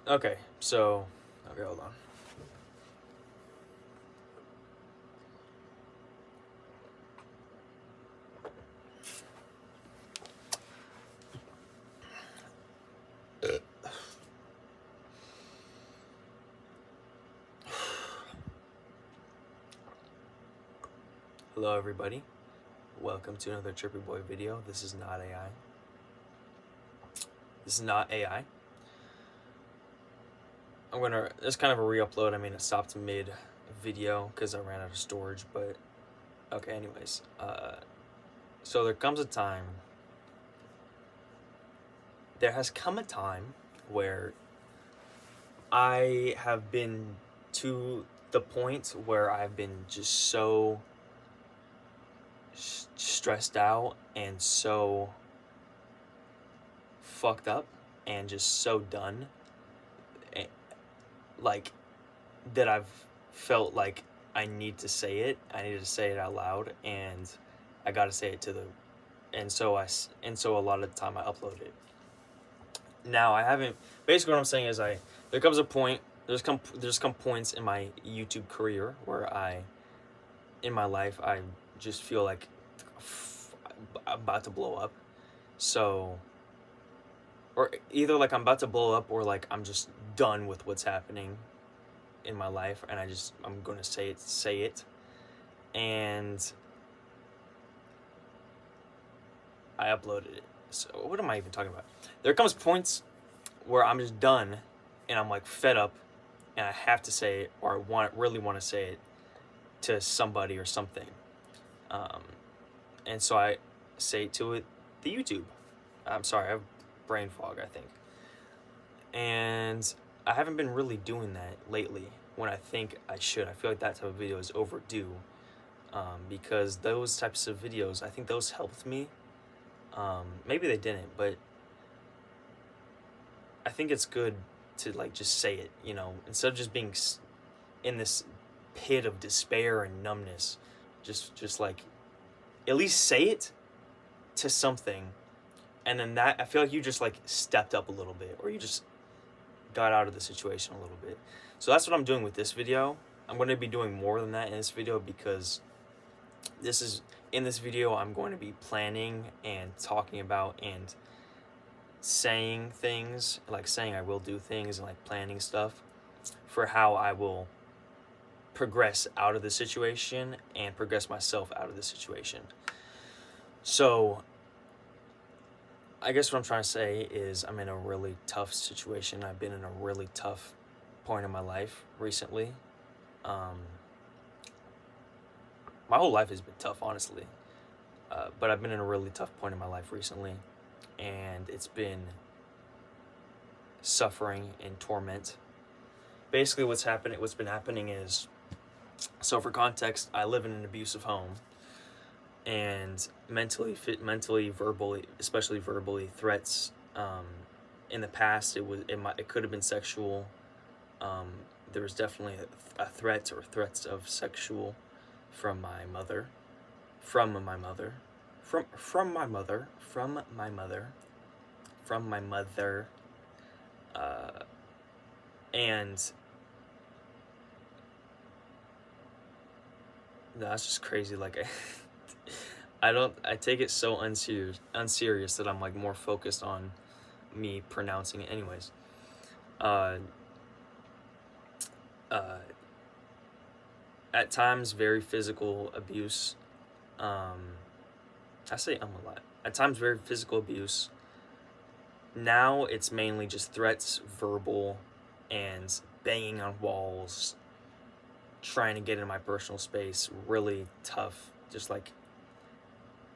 Okay, so hold on. Hello everybody. Welcome to another Trippy Boy video. This is not AI. This is not AI. It's kind of a re-upload. I mean, it stopped mid video because I ran out of storage, but okay, anyways. So there has come a time where I have been to the point where I've been just so stressed out and so fucked up and just so done, like, that I've felt like I need to say it. I need to say it out loud, and I got to say it to the and so a lot of the time I upload it. Now I haven't. Basically, what I'm saying is there comes a point. There's come points in my YouTube career where in my life, I just feel like I'm about to blow up. So, or either like I'm about to blow up, or like I'm just done with what's happening in my life, and I'm going to say it, and I uploaded it. So what am I even talking about? There comes points where I'm just done, and I'm like fed up, and I have to say it, or really want to say it to somebody or something, and so I say to the YouTube. I'm sorry, I have brain fog, I think, and I haven't been really doing that lately when I think I should. I feel like that type of video is overdue, because those types of videos, I think those helped me. Maybe they didn't, but I think it's good to like just say it, instead of just being in this pit of despair and numbness. Just like at least say it to something, and then that I feel like you just like stepped up a little bit, or you just got out of the situation a little bit. So that's what I'm doing with this video. I'm going to be doing more than that in this video, because in this video I'm going to be planning and talking about and saying things, like saying I will do things, and like planning stuff for how I will progress out of the situation and progress myself out of the situation. So I guess what I'm trying to say is I'm in a really tough situation. I've been in a really tough point in my life recently. My whole life has been tough, honestly. But I've been in a really tough point in my life recently, and it's been suffering and torment. Basically, what's been happening is, so for context, I live in an abusive home, and mentally, verbally, especially verbally, threats. In the past, it could have been sexual. There was definitely a threat or threats of sexual from my mother, from my mother, from my mother, from my mother, from my mother, and that's just crazy. Like I take it so unserious that I'm like more focused on me pronouncing it. Anyways, at times very physical abuse. I say a lot. At times very physical abuse. Now it's mainly just threats, verbal, and banging on walls, trying to get into my personal space. Really tough, just like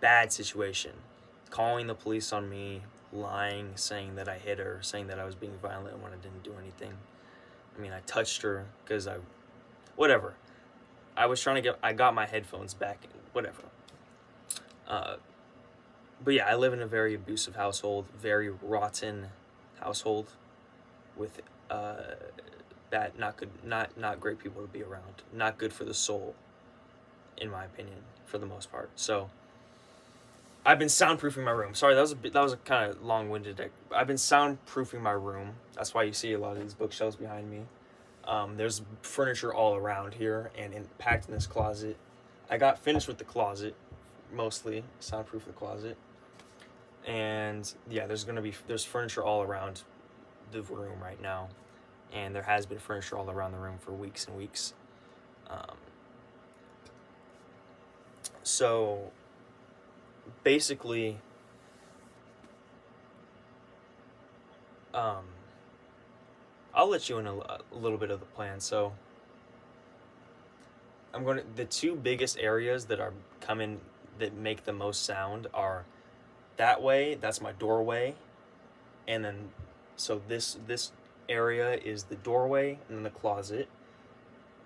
bad situation. Calling the police on me, lying, saying that I hit her, saying that I was being violent when I didn't do anything. I mean, I touched her because whatever. I got my headphones back, whatever. But yeah, I live in a very abusive household, very rotten household, with bad, not good, not great people to be around, not good for the soul, in my opinion, for the most part. So I've been soundproofing my room. Sorry, that was a kind of long-winded. I've been soundproofing my room. That's why you see a lot of these bookshelves behind me. There's furniture all around here and packed in this closet. I got finished with the closet, mostly soundproof the closet, and yeah, there's furniture all around the room right now, and there has been furniture all around the room for weeks and weeks. So basically, I'll let you in a little bit of the plan. So the two biggest areas that are coming that make the most sound are that way, that's my doorway, and then so this area is the doorway and then the closet.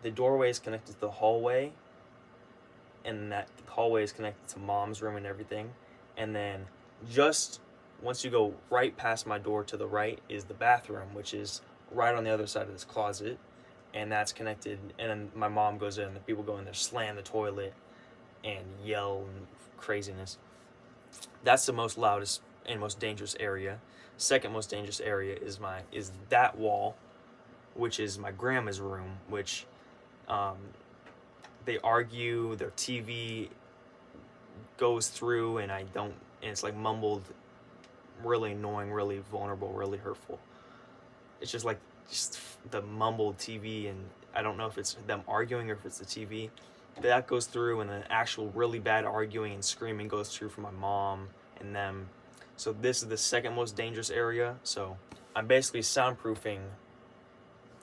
The doorway is connected to the hallway, and that hallway is connected to mom's room and everything. And then just once you go right past my door to the right is the bathroom, which is right on the other side of this closet, and that's connected. And then my mom goes in, and the people go in there, slam the toilet, and yell and craziness. That's the most loudest and most dangerous area. Second most dangerous area is that wall, which is my grandma's room, which they argue, their TV goes through, and it's like mumbled, really annoying, really vulnerable, really hurtful. It's just the mumbled TV, and I don't know if it's them arguing or if it's the TV. That goes through, and the actual really bad arguing and screaming goes through from my mom and them. So this is the second most dangerous area. So I'm basically soundproofing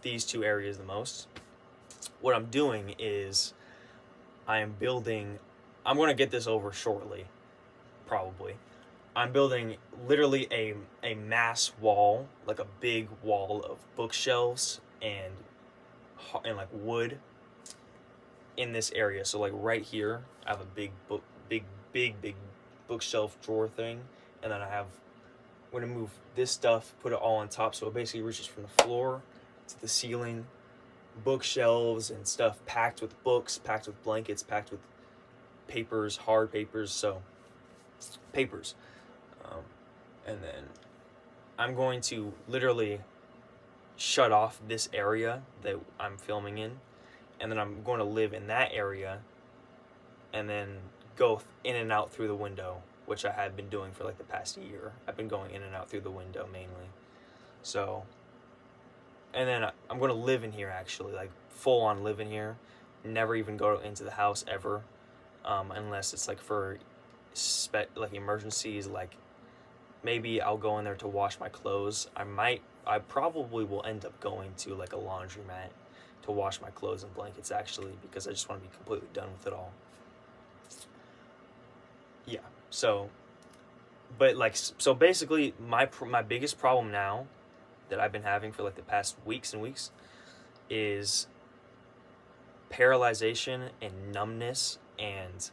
these two areas the most. What I'm doing is I'm going to get this over shortly, probably. I'm building literally a mass wall, like a big wall of bookshelves and like wood in this area. So like right here, I have a big bookshelf drawer thing, and then I'm going to move this stuff, put it all on top, so it basically reaches from the floor to the ceiling. Bookshelves and stuff packed with books, packed with blankets, packed with papers, hard papers, so papers. And then I'm going to literally shut off this area that I'm filming in, and then I'm going to live in that area and then go in and out through the window, which I have been doing for like the past year. I've been going in and out through the window mainly. So, and then I'm going to live in here, actually, like full on live in here, never even go into the house ever, unless it's like for like emergencies, like maybe I'll go in there to wash my clothes. I probably will end up going to like a laundromat to wash my clothes and blankets, actually, because I just want to be completely done with it all. Yeah, so basically my biggest problem now that I've been having for like the past weeks and weeks is paralyzation and numbness and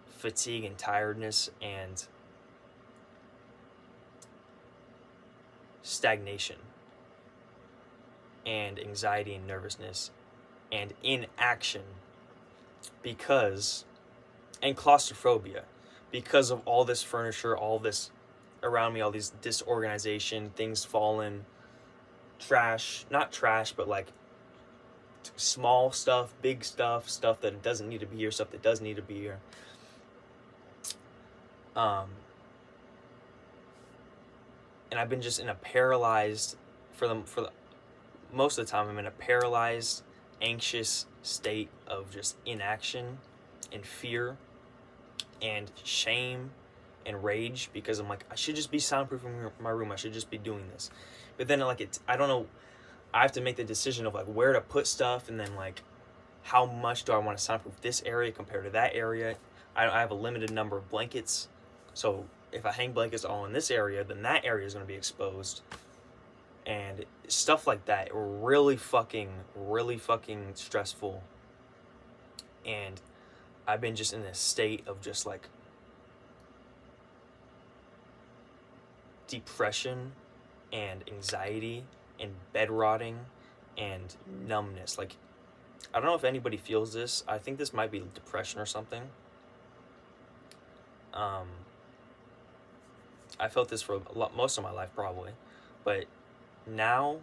fatigue and tiredness and stagnation and anxiety and nervousness and inaction and claustrophobia because of all this furniture, all this around me, all these disorganization, things falling, not trash, but like small stuff, big stuff that doesn't need to be here, stuff that does need to be here. And I've been just in a paralyzed, most of the time, I'm in a paralyzed, anxious state of just inaction and fear and shame and rage, because I'm like, I should just be soundproofing my room. I should just be doing this. But then I don't know, I have to make the decision of like where to put stuff, and then like how much do I want to soundproof this area compared to that area. I have a limited number of blankets, so if I hang blankets all in this area, then that area is going to be exposed. And stuff like that, really fucking stressful. And I've been just in a state of just like depression and anxiety and bed rotting and numbness. Like, I don't know if anybody feels this. I think this might be depression or something. I felt this for most of my life probably, but now,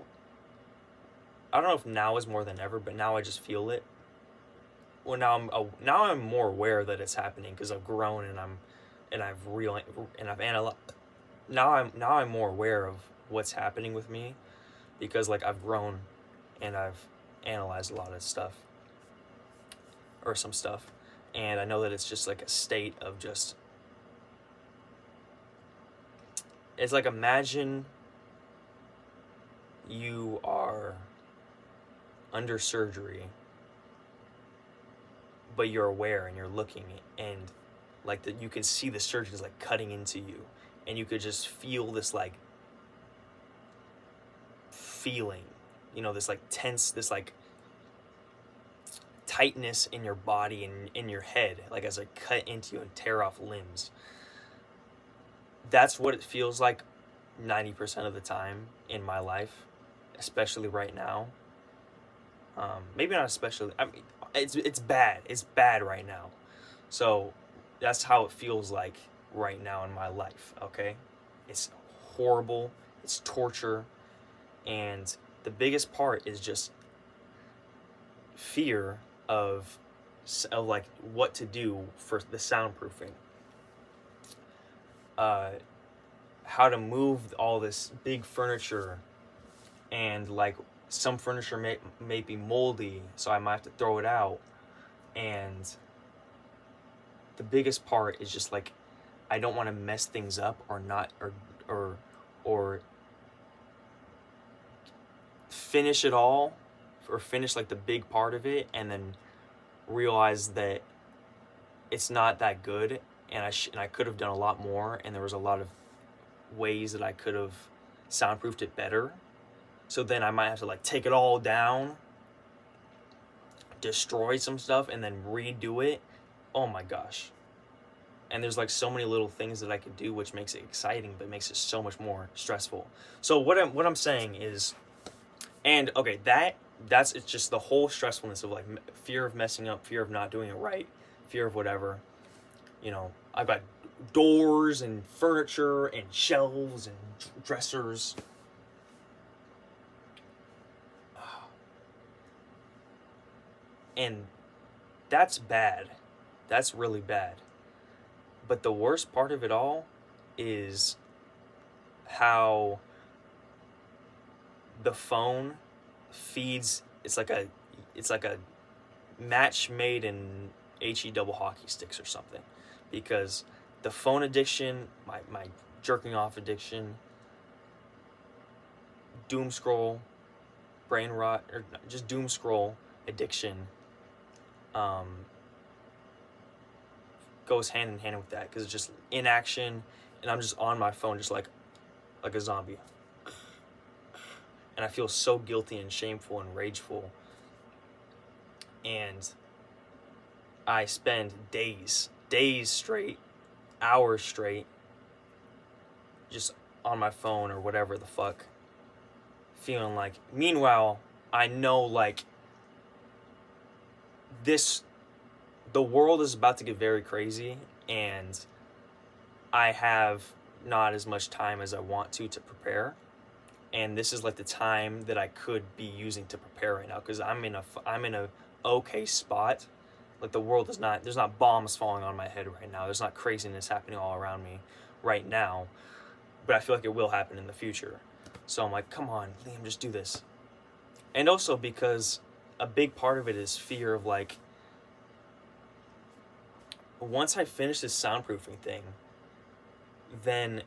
I don't know if now is more than ever, but now I just feel it. Well, now I'm more aware that it's happening because I've grown and I've analyzed. Now I'm more aware of what's happening with me because like I've grown and I've analyzed a lot of stuff or some stuff, and I know that it's just like a state of just. It's like, imagine you are under surgery, but you're aware and you're looking, and like you can see the surgeon's like cutting into you, and you could just feel this like feeling, this like tense, this like tightness in your body and in your head, like as I cut into you and tear off limbs. That's what it feels like 90% of the time in my life, especially right now. Maybe not especially. I mean, it's bad. It's bad right now. So that's how it feels like right now in my life. Okay, it's horrible. It's torture, and the biggest part is just fear of like what to do for the soundproofing. How to move all this big furniture, and like some furniture may be moldy, so I might have to throw it out. And the biggest part is just like I don't want to mess things up or not or finish it all, or finish like the big part of it and then realize that it's not that good, and I could have done a lot more, and there was a lot of ways that I could have soundproofed it better. So then I might have to like take it all down, destroy some stuff, and then redo it. Oh my gosh. And there's like so many little things that I could do, which makes it exciting, but makes it so much more stressful. So what I'm saying is, and okay, it's just the whole stressfulness of like fear of messing up, fear of not doing it right, fear of whatever. I've got doors and furniture and shelves and dressers. And that's bad. That's really bad. But the worst part of it all is how the phone feeds. It's like a match made in HE double hockey sticks or something, because the phone addiction, my jerking off addiction, doom scroll, brain rot, or just doom scroll addiction, goes hand in hand with that, because it's just inaction, and I'm just on my phone just like a zombie, and I feel so guilty and shameful and rageful, and I spend days straight, hours straight, just on my phone or whatever the fuck, feeling like, meanwhile, I know like the world is about to get very crazy, and I have not as much time as I want to prepare, and this is like the time that I could be using to prepare right now, because I'm in a okay spot. Like the world is not, there's not bombs falling on my head right now, there's not craziness happening all around me right now, but I feel like it will happen in the future. So I'm like, come on, Liam, just do this. And also because a big part of it is fear of like, once I finish this soundproofing thing, then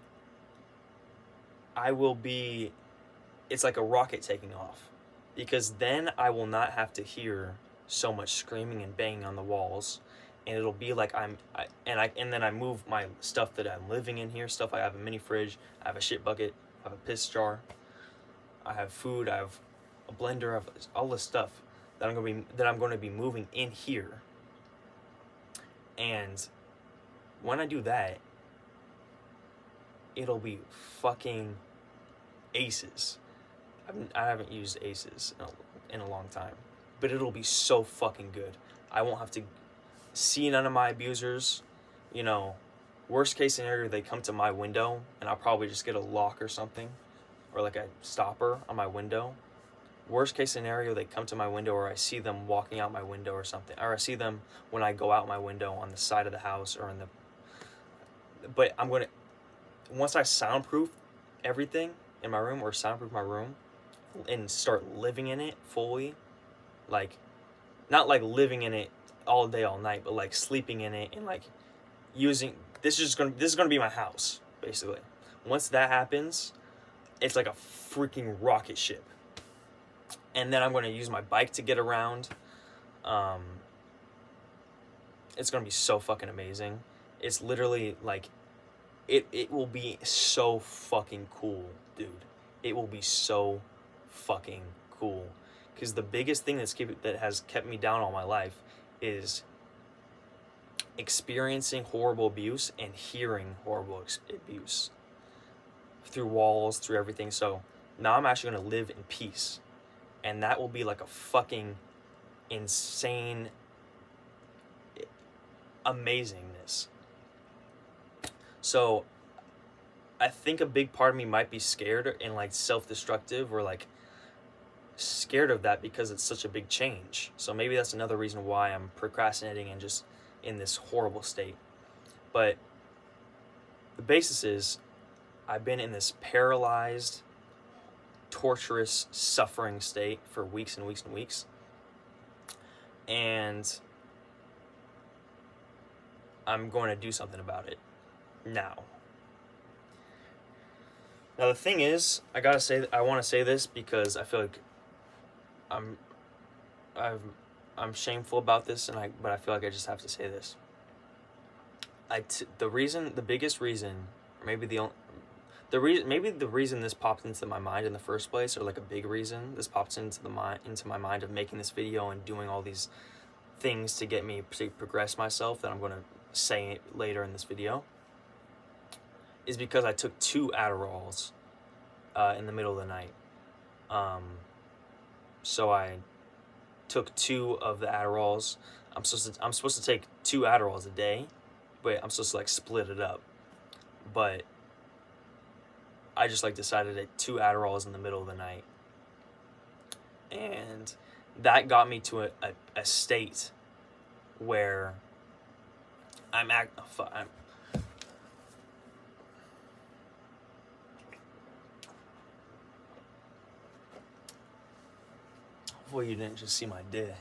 it's like a rocket taking off, because then I will not have to hear so much screaming and banging on the walls, and it'll be like and then I move my stuff that I'm living in here, stuff. I have a mini fridge, I have a shit bucket, I have a piss jar, I have food, I have a blender, I have all this stuff that I'm going to be moving in here. And when I do that, it'll be fucking aces. I haven't used aces in a long time, but it'll be so fucking good. I won't have to see none of my abusers, Worst case scenario, they come to my window, and I'll probably just get a lock or something, or like a stopper on my window. Worst case scenario, they come to my window, or I see them walking out my window or something, or I see them when I go out my window on the side of the house or in the. But I'm gonna, once I soundproof everything in my room, or soundproof my room, and start living in it fully, like, not like living in it all day all night, but like sleeping in it and like using this is gonna be my house basically. Once that happens, it's like a freaking rocket ship. And then I'm gonna use my bike to get around. It's gonna be so fucking amazing. It's literally like it will be so fucking cool, dude. It will be so fucking cool. Because the biggest thing that has kept me down all my life is experiencing horrible abuse and hearing horrible abuse through walls, through everything. So now I'm actually going to live in peace, and that will be like a fucking insane amazingness. So I think a big part of me might be scared and like self-destructive, or like scared of that because it's such a big change. So maybe that's another reason why I'm procrastinating and just in this horrible state. But the basis is I've been in this paralyzed, torturous, suffering state for weeks and weeks and weeks. And I'm going to do something about it now. Now the thing is, I want to say this because I feel like I'm shameful about this, but I feel like I just have to say this. The biggest reason, or maybe the reason this popped into my mind in the first place, or like a big reason this popped into my mind of making this video and doing all these things to get me to progress myself, that I'm going to say later in this video, is because I took 2 Adderalls in the middle of the night. So I took 2 of the Adderalls. I'm supposed to take 2 Adderalls a day, but I'm supposed to like split it up. But I just like decided to take 2 Adderalls in the middle of the night, and that got me to a state where Hopefully you didn't just see my dick.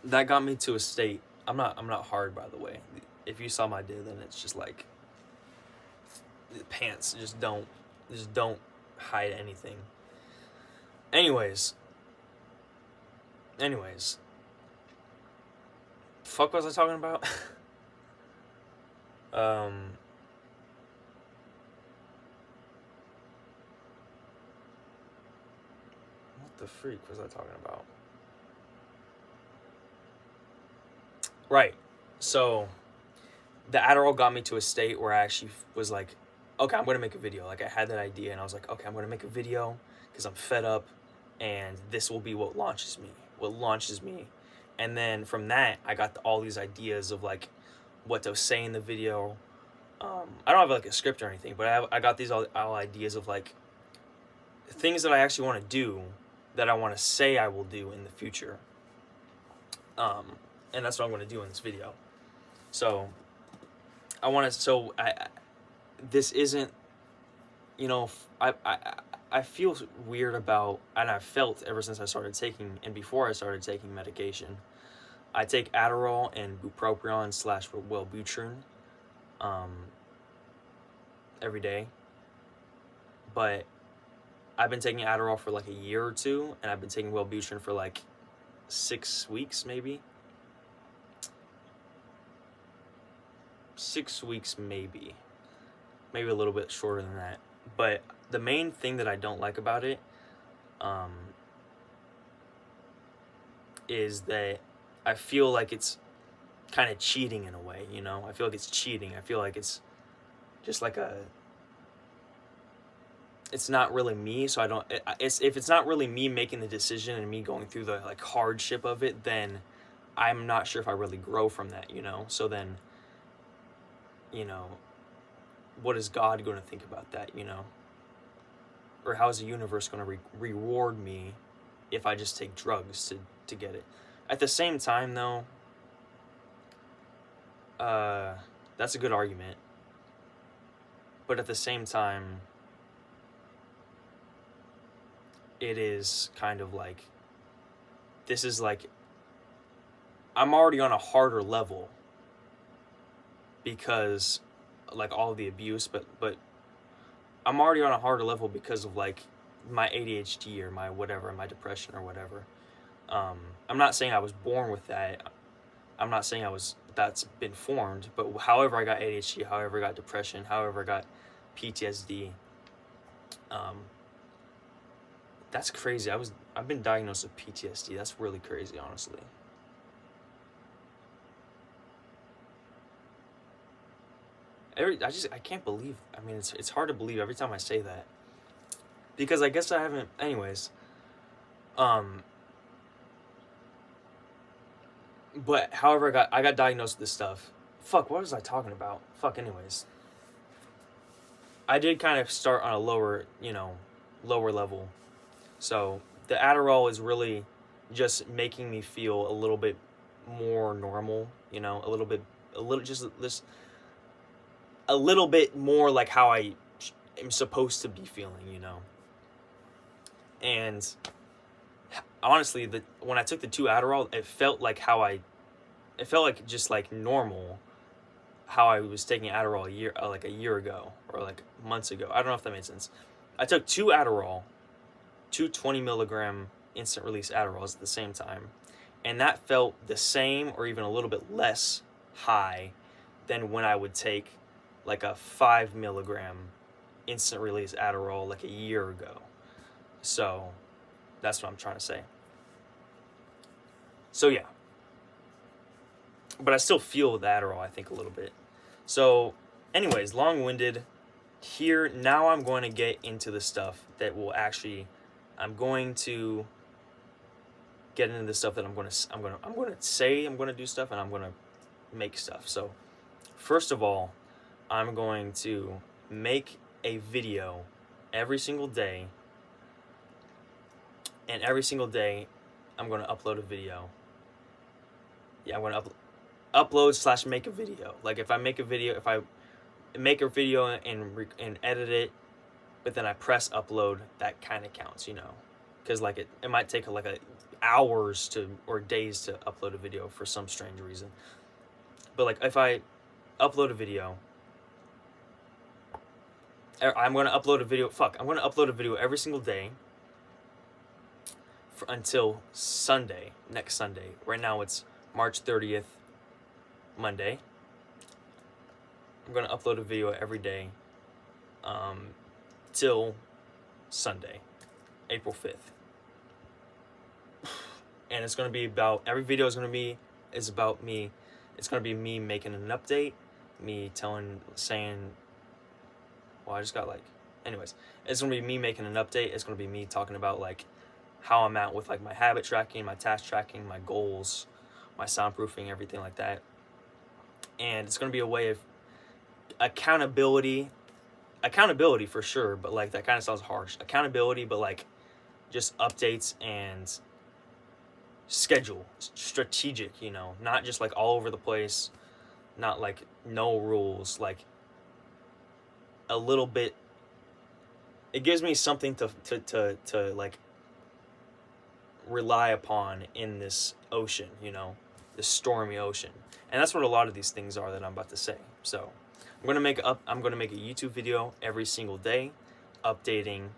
That got me to a state. I'm not hard, by the way. If you saw my dick, then it's just like the pants just don't hide anything. Anyways. Fuck was I talking about? What the freak was I talking about? Right. So the Adderall got me to a state where I actually was like, okay, I'm going to make a video. Like, I had that idea, and I was like, okay, I'm going to make a video because I'm fed up, and this will be what launches me. And then from that, I got all these ideas of like what to say in the video. I don't have like a script or anything, but I got these all ideas of like things that I actually want to do, that I want to say I will do in the future. And that's what I'm going to do in this video. So this isn't, I feel weird about, and I've felt ever since I started taking, and before I started taking medication. I take Adderall and bupropion / Wellbutrin every day. But I've been taking Adderall for like a year or 2, and I've been taking Wellbutrin for like 6 weeks, maybe. 6 weeks, maybe a little bit shorter than that. But the main thing that I don't like about it is that I feel like it's kind of cheating in a way, I feel like it's cheating. I feel like it's just like it's not really me, so I don't, if it's not really me making the decision and me going through the like hardship of it, then I'm not sure if I really grow from that, So then, you know, what is God going to think about that, Or how is the universe going to reward me if I just take drugs to get it? At the same time, though, that's a good argument. But at the same time, it is kind of like, this is like, I'm already on a harder level because, like, all the abuse, but I'm already on a harder level because of, like, my ADHD or my whatever, my depression or whatever. I'm not saying I was born with that. I'm not saying that's been formed, but however I got ADHD, however I got depression, however I got PTSD, that's crazy. I've been diagnosed with PTSD. That's really crazy, honestly. I can't believe. I mean, it's hard to believe every time I say that, because I guess I haven't. Anyways, but however I got diagnosed with this stuff. Fuck, what was I talking about? Fuck, anyways. I did kind of start on a lower level. So the Adderall is really just making me feel a little bit more normal, a little bit more like how I am supposed to be feeling, And honestly, when I took the 2 Adderall, it felt like just like normal how I was taking Adderall a year ago or like months ago. I don't know if that made sense. I took 2 Adderall, 2 20 milligram instant release Adderalls at the same time, and that felt the same or even a little bit less high than when I would take like a 5 milligram instant release Adderall like a year ago. So that's what I'm trying to say. So yeah, but I still feel the Adderall, I think, a little bit. So anyways, long-winded here. Now I'm going to get into the stuff that will actually, I'm going to get into the stuff that I'm going to say I'm going to do stuff, and I'm going to make stuff. So first of all, I'm going to make a video every single day, and every single day I'm going to upload a video. Yeah, I'm going to upload / make a video. Like if I make a video and edit it, but then I press upload, that kind of counts, because like it might take like hours or days to upload a video for some strange reason. But like if I upload a video, I'm going to upload a video. I'm going to upload a video every single day until Sunday, next Sunday. Right now it's March 30th, Monday. I'm going to upload a video every day till Sunday, April 5th. And it's going to be about, every video is about me. It's going to be me making an update, me anyways, it's going to be me making an update. It's going to be me talking about like how I'm at with like my habit tracking, my task tracking, my goals, my soundproofing, everything like that. And it's going to be a way of accountability for sure, but like that kind of sounds harsh. Accountability, but like just updates and schedule, strategic, not just like all over the place, not like no rules, like a little bit. It gives me something to like rely upon in this ocean, this stormy ocean. And that's what a lot of these things are that I'm about to say. So I'm gonna make a YouTube video every single day, updating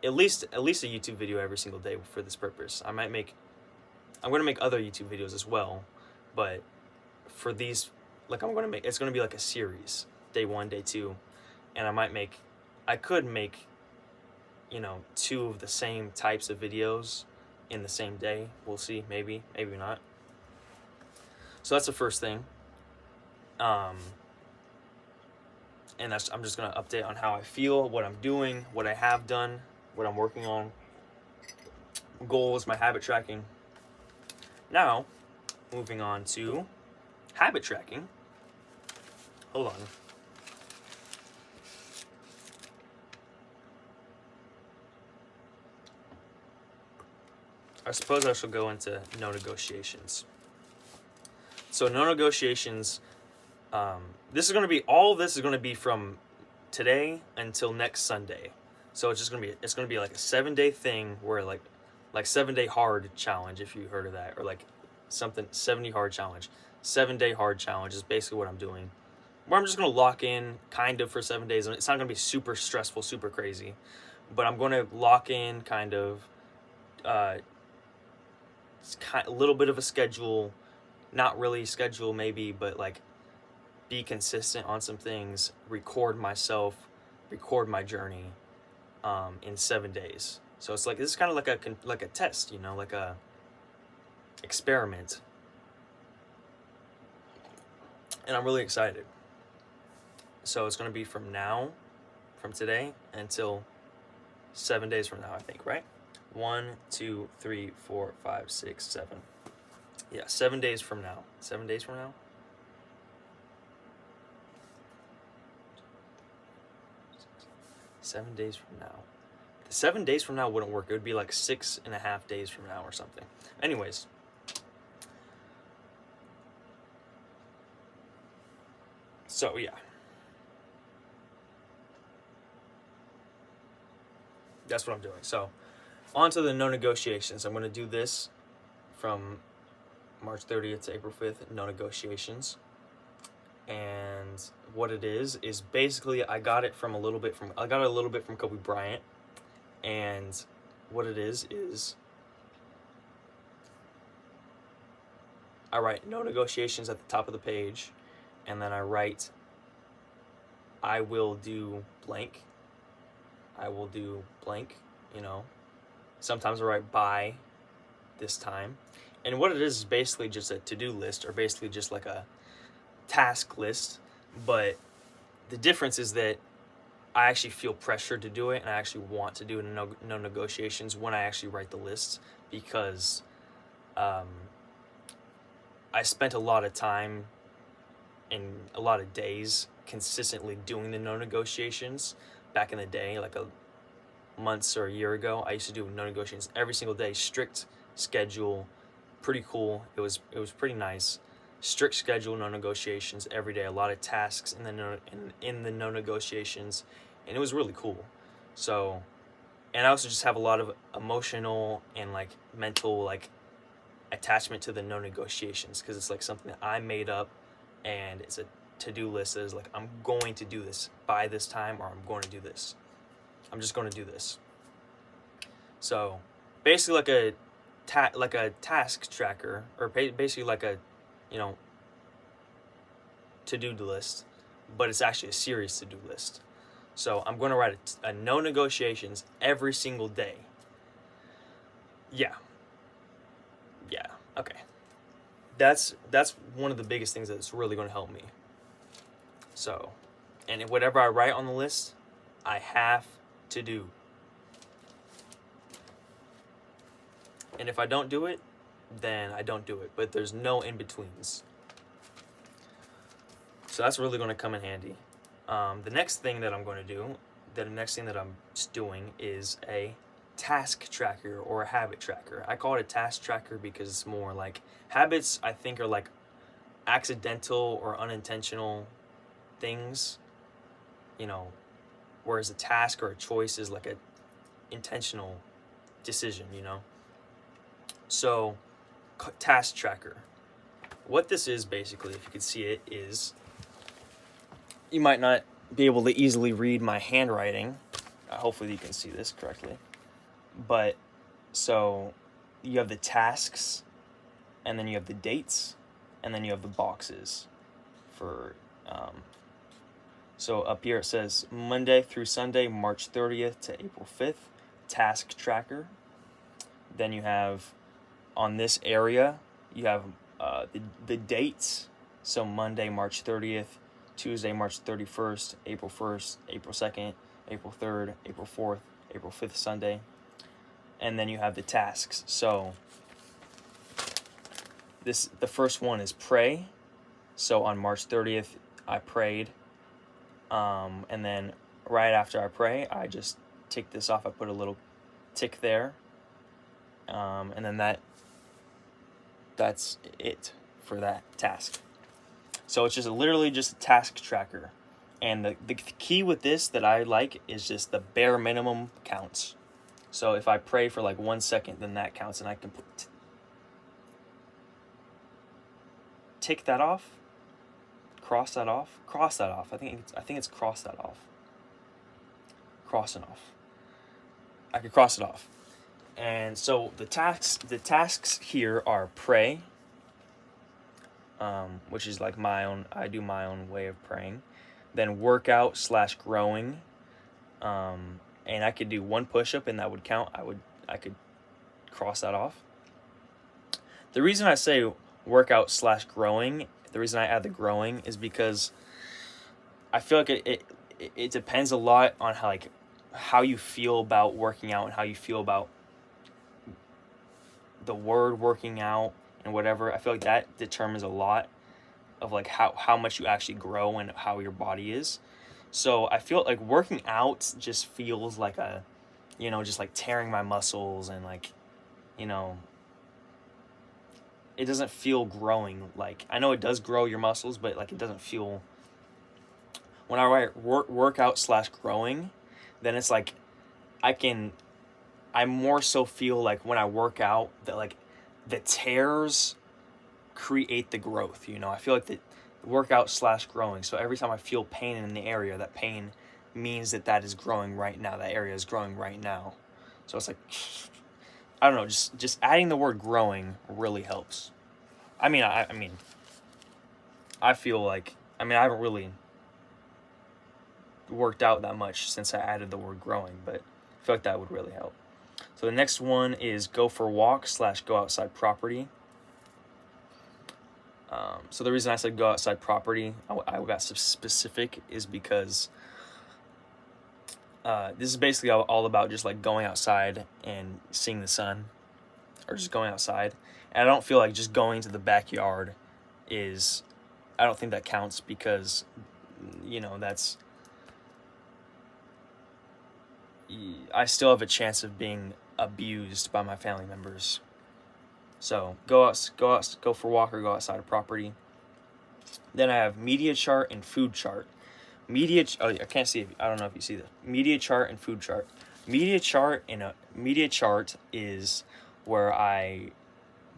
at least a YouTube video every single day for this purpose. I'm gonna make other YouTube videos as well, but for these, like it's gonna be like a series, day 1, day 2, and I could make 2 of the same types of videos in the same day. We'll see, maybe not. So that's the first thing. And I'm just gonna update on how I feel, what I'm doing, what I have done, what I'm working on, goals, my habit tracking. Now, moving on to habit tracking. Hold on. I suppose I should go into no negotiations. So no negotiations. This is going to be, all of this is going to be from today until next Sunday. So it's going to be like a 7-day thing where like 7-day hard challenge, if you heard of that, or like something 70 hard challenge. 7-day hard challenge is basically what I'm doing. Where I'm just going to lock in kind of for 7 days. It's not going to be super stressful, super crazy, but I'm going to lock in kind of a little bit of a schedule, not really schedule maybe, but like be consistent on some things, record myself, record my journey in 7 days. So it's like, this is kind of like a test, you know, like a experiment. And I'm really excited. So it's going to be from today until 7 days from now, I think, right? 1, 2, 3, 4, 5, 6, 7. Yeah, 7 days from now. 7 days from now? Seven days from now. 7 days from now wouldn't work. It would be like 6.5 days from now or something. Anyways. So, yeah. That's what I'm doing. So, on to the no negotiations. I'm going to do this from March 30th to April 5th, no negotiations. And what it is basically I got it a little bit from Kobe Bryant. And what it is I write no negotiations at the top of the page, and then I write I will do blank. I will do blank, you know. Sometimes I write by this time. And what it is basically just a to-do list, or basically just like a task list. But the difference is that I actually feel pressured to do it, and I actually want to do no negotiations when I actually write the list, because I spent a lot of time and a lot of days consistently doing the no negotiations back in the day, like months or a year ago. I used to do no negotiations every single day, strict schedule, pretty cool. It was pretty nice. Strict schedule, no negotiations every day. A lot of tasks in the no negotiations, and it was really cool. So, and I also just have a lot of emotional and like mental like attachment to the no negotiations, because it's like something that I made up, and it's a to-do list that is like, I'm going to do this by this time, or I'm going to do this. I'm just going to do this. So, basically like a task tracker, or basically like a, you know, to-do list, but it's actually a serious to-do list. So I'm going to write a no negotiations every single day. Yeah, okay. That's one of the biggest things that's really going to help me. So, and whatever I write on the list, I have to do. And if I don't do it, then I don't do it. But there's no in-betweens. So that's really going to come in handy. The next thing that I'm going to do, the next thing that I'm just doing is a task tracker or a habit tracker. I call it a task tracker because it's more like, habits I think are like accidental or unintentional things, you know, whereas a task or a choice is like a intentional decision, you know. So, task tracker. What this is basically, if you could see it, is, you might not be able to easily read my handwriting. Hopefully you can see this correctly. But, so, you have the tasks, and then you have the dates, and then you have the boxes for, so up here it says Monday through Sunday, March 30th to April 5th, task tracker. Then you have, on this area, you have the dates. So Monday, March 30th, Tuesday, March 31st, April 1st, April 2nd, April 3rd, April 4th, April 5th Sunday. And then you have the tasks. So the first one is pray. So on March 30th, I prayed. And then right after I pray, I just tick this off. I put a little tick there. And then that's it for that task. So it's just literally just a task tracker. And the key with this that I like is just the bare minimum counts. So if I pray for like 1 second, then that counts, and I can tick that off, cross that off. I think it's cross that off. Crossing off. I could cross it off. And so the tasks here are pray, which is like I do my own way of praying. Then workout / growing, and I could do 1 push-up and that would count. I could cross that off. The reason I say workout / growing, the reason I add the growing is because I feel like it depends a lot on how you feel about working out and how you feel about the word working out and whatever. I feel like that determines a lot of like how much you actually grow and how your body is. So I feel like working out just feels like just like tearing my muscles and like, it doesn't feel growing. Like, I know it does grow your muscles, but like it doesn't feel, when I write workout / growing, then it's like I more so feel like when I work out that like the tears create the growth. I feel like the workout / growing. So every time I feel pain in the area, that pain means that is growing right now. That area is growing right now. So it's like, I don't know, just adding the word growing really helps. I feel like, I haven't really worked out that much since I added the word growing, but I feel like that would really help. So the next one is go for walk / go outside property. So the reason I said go outside property, I got specific, is because this is basically all about just like going outside and seeing the sun, or just going outside. And I don't feel like just going to the backyard I don't think that counts, because I still have a chance of being abused by my family members. So go for a walk or go outside of property. Then I have media chart and food chart. I can't see I don't know if you see this. Media chart and food chart. Media chart is where I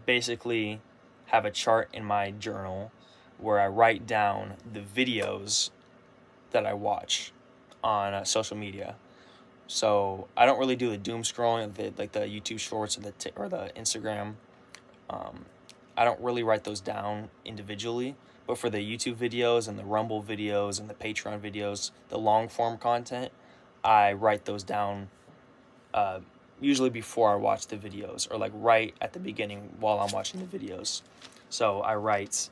basically have a chart in my journal where I write down the videos that I watch on social media. So I don't really do the doom scrolling, like the YouTube Shorts or the Instagram. I don't really write those down individually, but for the YouTube videos and the Rumble videos and the Patreon videos, the long form content, I write those down usually before I watch the videos, or like right at the beginning while I'm watching the videos. So I write,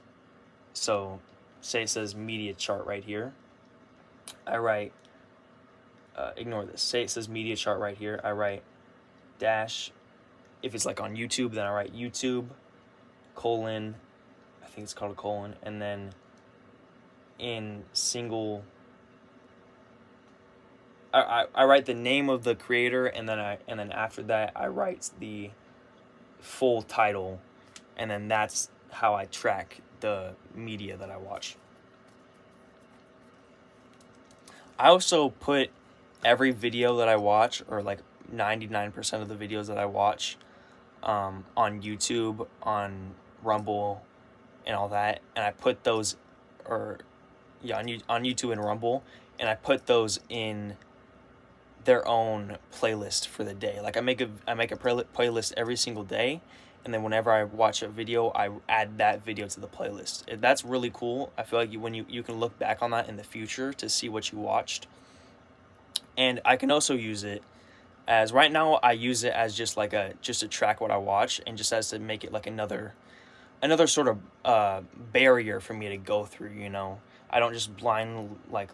say it says media chart right here. I write, ignore this. Say it says media chart right here. I write dash. If it's like on YouTube, then I write YouTube, colon, I think it's called a colon, and then in single, I write the name of the creator, and then after that I write the full title, and then that's how I track the media that I watch. I also put every video that I watch, or like 99% of the videos that I watch, on YouTube, on Rumble, and all that, and I put those, on YouTube and Rumble, and I put those in their own playlist for the day. Like I make a playlist every single day, and then whenever I watch a video, I add that video to the playlist. That's really cool. I feel like when you can look back on that in the future to see what you watched. And I can also use it as, right now I use it as just to track what I watch, and just as to make it like another sort of barrier for me to go through. I don't just blind like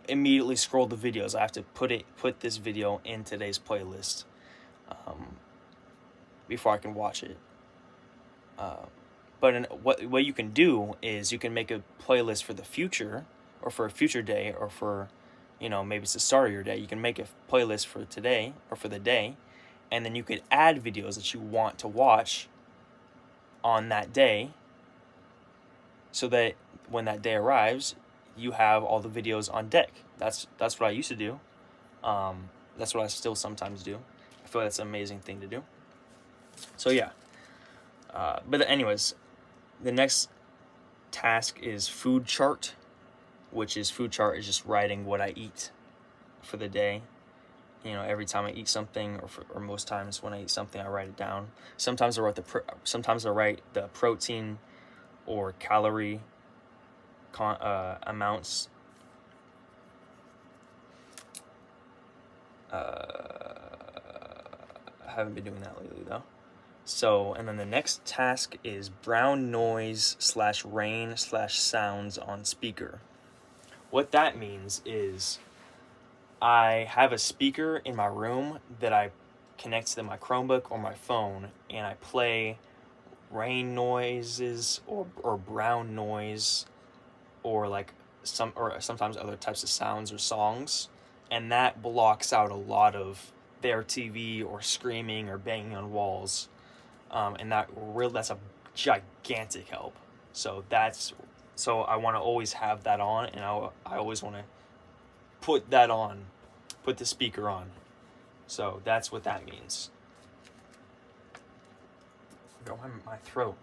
immediately scroll the videos. I have to put this video in today's playlist before I can watch it. But what you can do is you can make a playlist for the future, or for a future day, or for, maybe it's the start of your day. You can make a playlist for today or for the day, and then you could add videos that you want to watch on that day, so that when that day arrives, you have all the videos on deck. That's what I used to do. That's what I still sometimes do. I feel like that's an amazing thing to do. So yeah. But anyways, the next task is food chart, which is food chart is just writing what I eat for the day. Every time I eat something, or most times when I eat something, I write it down. Sometimes I write the protein or calorie amounts. I haven't been doing that lately though. So, and then the next task is brown noise / rain / sounds on speaker. What that means is I have a speaker in my room that I connect to my Chromebook or my phone, and I play rain noises or brown noise, or sometimes other types of sounds or songs, and that blocks out a lot of their TV or screaming or banging on walls, and that's a gigantic help. So I want to always have that on, and I always want to put the speaker on. So that's what that means. Go in my throat.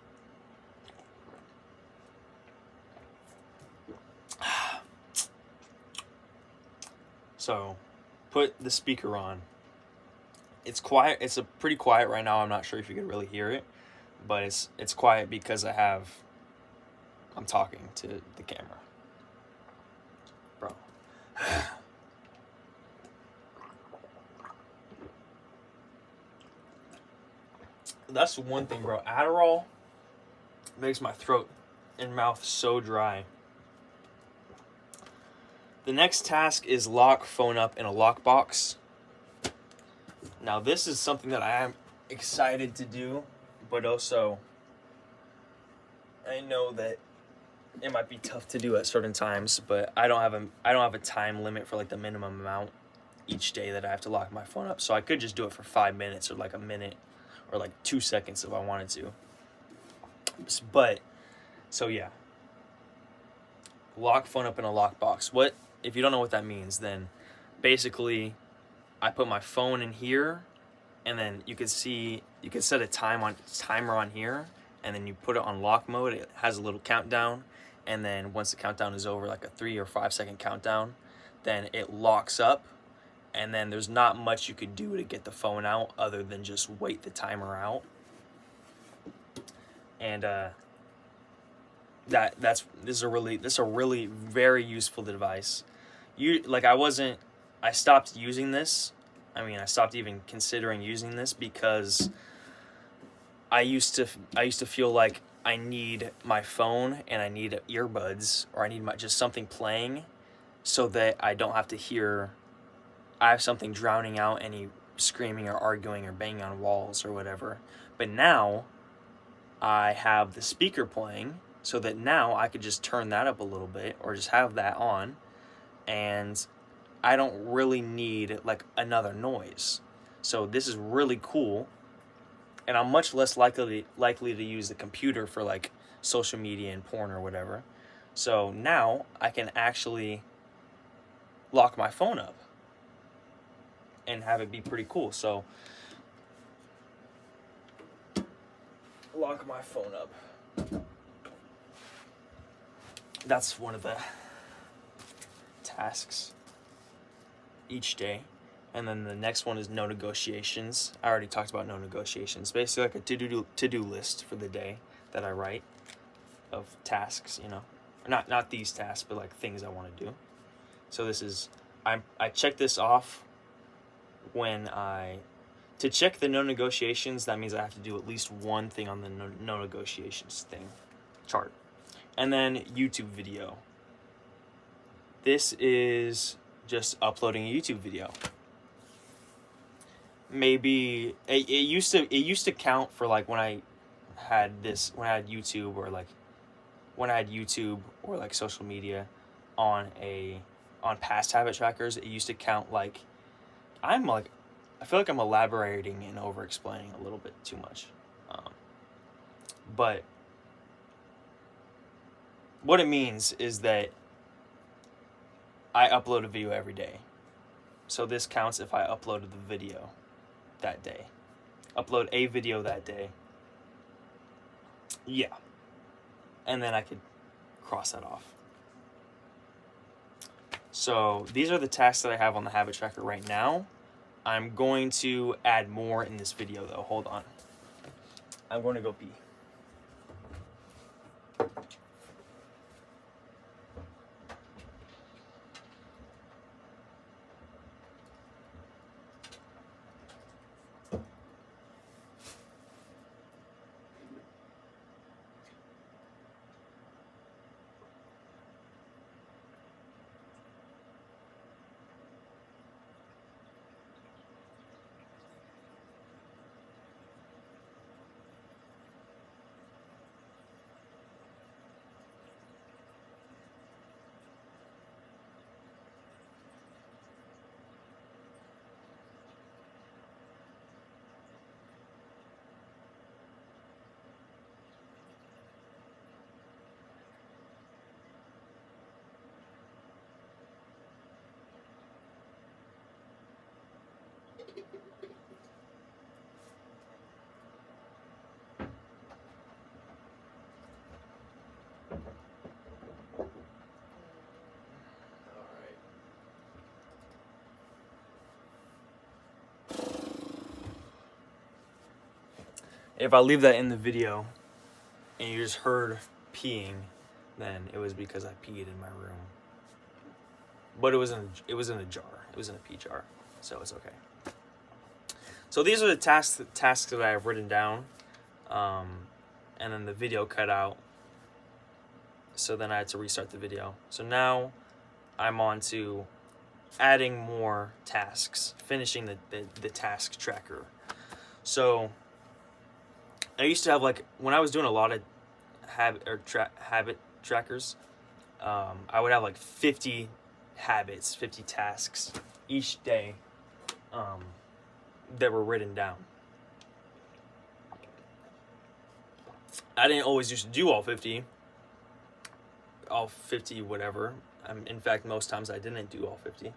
So, put the speaker on. It's quiet. It's pretty quiet right now. I'm not sure if you can really hear it, but it's quiet because I'm talking to the camera. Bro. That's one thing, bro. Adderall makes my throat and mouth so dry. The next task is lock phone up in a lockbox. Now, this is something that I am excited to do, but also I know that it might be tough to do at certain times, but I don't have a time limit for like the minimum amount each day that I have to lock my phone up. So I could just do it for 5 minutes or like a minute or like 2 seconds if I wanted to. But so yeah. Lock phone up in a lockbox. What if you don't know what that means, then basically I put my phone in here, and then you can set a timer on here, and then you put it on lock mode. It has a little countdown, and then once the countdown is over, like a 3 or 5 second countdown, then it locks up, and then there's not much you could do to get the phone out other than just wait the timer out. And this is a really very useful device. I stopped using this. I stopped even considering using this because I used to feel like I need my phone and I need earbuds, or I need just something playing so that I don't have to hear. I have something drowning out any screaming or arguing or banging on walls or whatever. But now I have the speaker playing, so that now I could just turn that up a little bit or just have that on, and I don't really need like another noise. So this is really cool, and I'm much less likely to use the computer for like social media and porn or whatever. So now I can actually lock my phone up and have it be pretty cool. So lock my phone up. That's one of the tasks each day. And then the next one is no negotiations. I already talked about no negotiations. Basically like a to-do list for the day that I write of tasks, Not these tasks, but like things I want to do. So this is, I check this off to check the no negotiations. That means I have to do at least one thing on the no negotiations thing chart. And then YouTube video. This is just uploading a YouTube video. Maybe it used to count for like when I had YouTube, or like when I had YouTube or like social media on past habit trackers, it used to count like, I feel like I'm elaborating and over explaining a little bit too much. But what it means is that I upload a video every day. So this counts if I uploaded the video that day. Upload a video that day. Yeah. And then I could cross that off. So these are the tasks that I have on the habit tracker right now. I'm going to add more in this video though. Hold on. I'm going to go pee. If I leave that in the video and you just heard peeing, then it was because I peed in my room. But it was in a jar. It was in a pee jar, so it's okay. So these are the tasks that I have written down, and then the video cut out. So then I had to restart the video. So now I'm on to adding more tasks, finishing the task tracker. So I used to have, like, when I was doing a lot of habit trackers, I would have like 50 habits, 50 tasks each day that were written down. I didn't always used to do all 50 whatever. In fact, most times I didn't do all 50.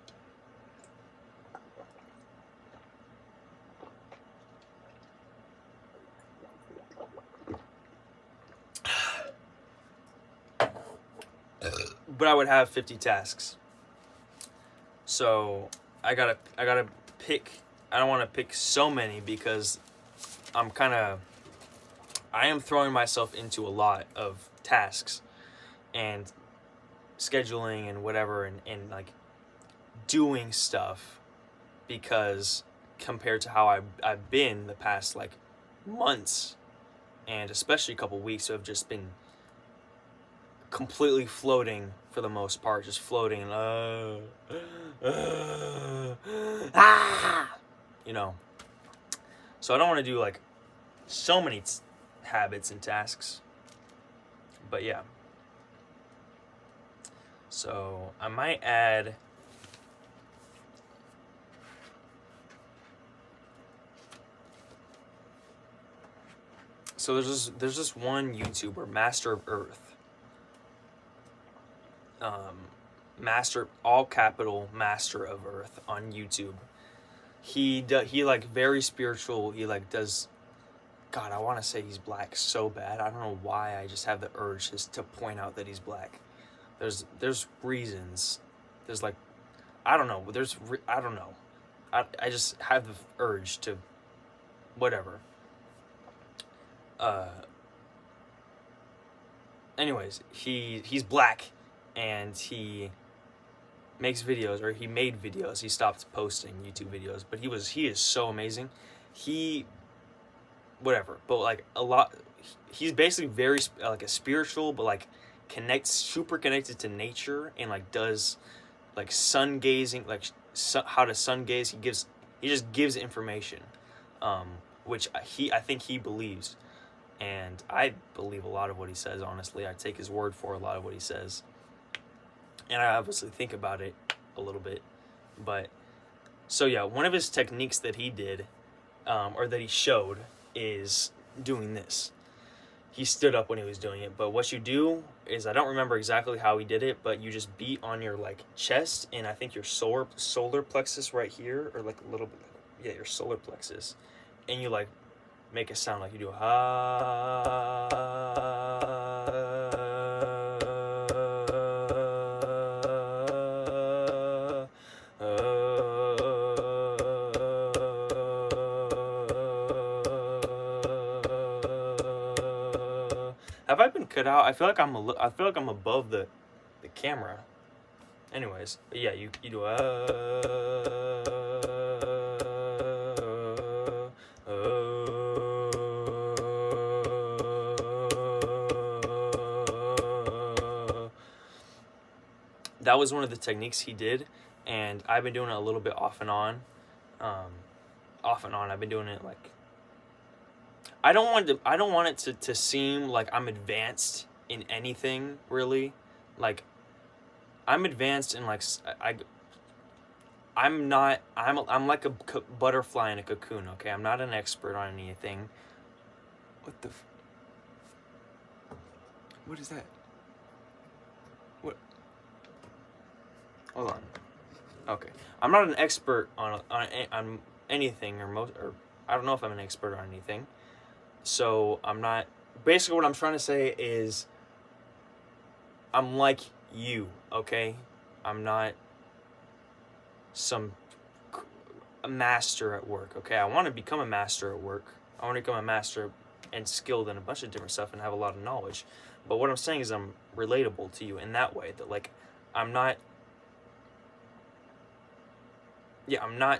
But I would have 50 tasks. So I gotta pick. I don't want to pick so many because I am throwing myself into a lot of tasks and scheduling and whatever, and like doing stuff, because compared to how I've been the past like months, and especially a couple weeks, so I've just been completely floating for the most part, just floating, you know. So I don't want to do like so many habits and tasks, but yeah. So I might add there's this one YouTuber, Master of Earth. Master, all capital, Master of Earth on YouTube. He like very spiritual. He like does, God, I want to say he's black so bad. I don't know why. I just have the urge just to point out that he's black. There's reasons. There's like, I don't know. I don't know. I just have the urge to, whatever. Anyways, he's black, and he makes videos, or he made videos. He stopped posting YouTube videos, but he is so amazing. But like a lot, he's basically very like a spiritual, but like super connected to nature, and like does like sun gazing, like how to sun gaze. He just gives information, which I think he believes, And I believe a lot of what he says, honestly. I take his word for a lot of what he says. And I obviously think about it a little bit. But, so yeah, one of his techniques that he did, or that he showed, is doing this. He stood up when he was doing it, but what you do is, I don't remember exactly how he did it, but you just beat on your like chest and I think your solar plexus right here, or like a little bit, yeah, your solar plexus, and you like make a sound like you do Have I been cut out? I feel like I'm above the camera. Anyways, but yeah, you do That was one of the techniques he did, and I've been doing it a little bit off and on. I've been doing it like, I don't want it to seem like I'm advanced in anything, really. Like, I'm advanced in like, I'm like a butterfly in a cocoon, okay? I'm not an expert on anything. What is that? What? Hold on. Okay. I'm not an expert on anything, or I don't know if I'm an expert on anything. So I'm not, basically what I'm trying to say is, I'm like you, okay? I'm not a master at work, okay? I want to become a master at work. I want to become a master and skilled in a bunch of different stuff and have a lot of knowledge. But what I'm saying is, I'm relatable to you in that way, that like, I'm not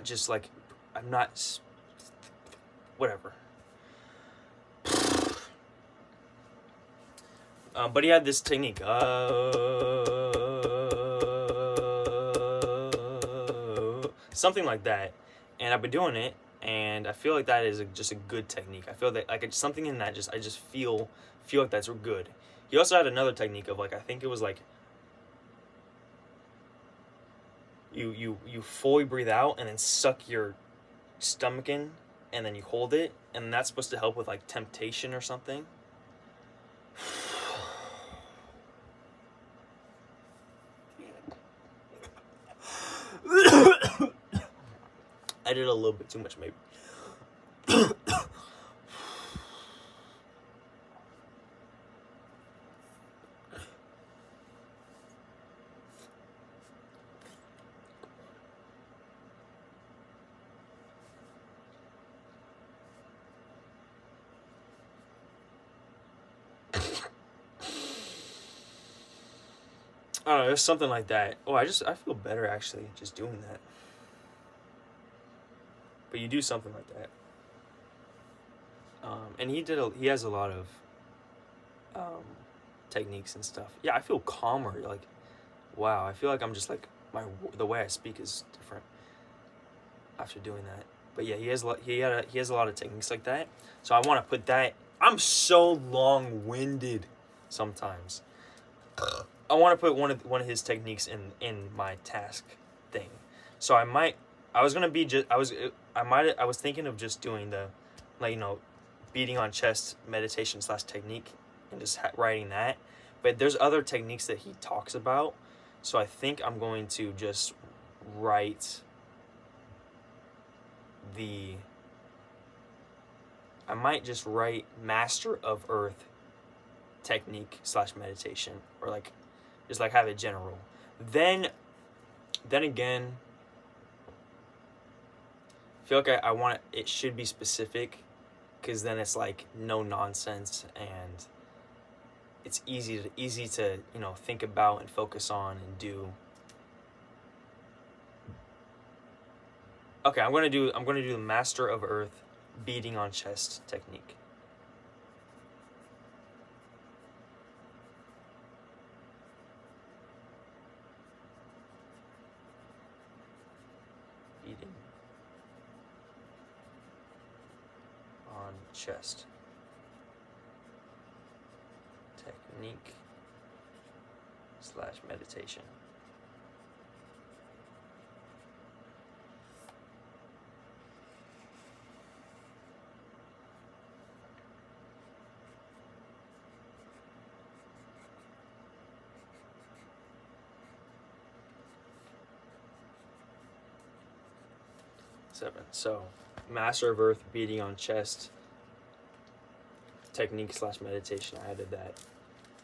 just like, I'm not whatever. But he had this technique, something like that, and I've been doing it, and I feel like that is just a good technique. I feel that like it's something in that I just feel like that's good. He also had another technique of like, I think it was like, you fully breathe out and then suck your stomach in, and then you hold it, and that's supposed to help with like temptation or something. I did a little bit too much, maybe. I don't know, there's something like that. Oh, I feel better actually just doing that. But you do something like that. And he has a lot of techniques and stuff. Yeah, I feel calmer. Like, wow, I feel like I'm just like, the way I speak is different after doing that. But yeah, he has a lot of techniques like that. So I want to put that. I'm so long-winded sometimes. I want to put one of his techniques in my task thing. So I was thinking of just doing the, like, beating on chest meditation / technique, and just writing that. But there's other techniques that he talks about. So I think I'm going to just write I might just write Master of Earth technique / meditation, or like, just like have it general. Then again, I feel like I want it should be specific, because then it's like no nonsense, and it's easy to think about and focus on and do. Okay, I'm gonna do the Master of Earth beating on chest technique. Beating on chest. technique / meditation. Seven. So, Master of Earth, beating on chest, technique / meditation. I added that,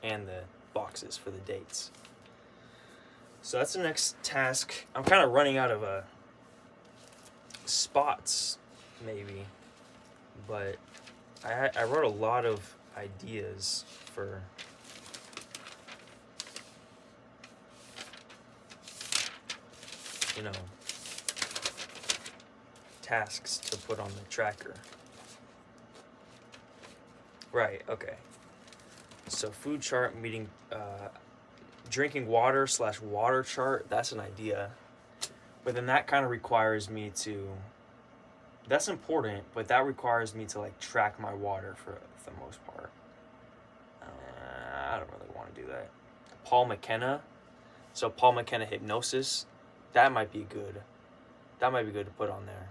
and the boxes for the dates. So that's the next task. I'm kind of running out of spots, maybe, but I wrote a lot of ideas for tasks to put on the tracker. Right, okay. So food chart, meeting, drinking water / water chart, that's an idea. But then that kind of requires me to, that's important, but that requires me to like track my water for the most part. I don't really want to do that. Paul McKenna. So Paul McKenna hypnosis, that might be good. That might be good to put on there.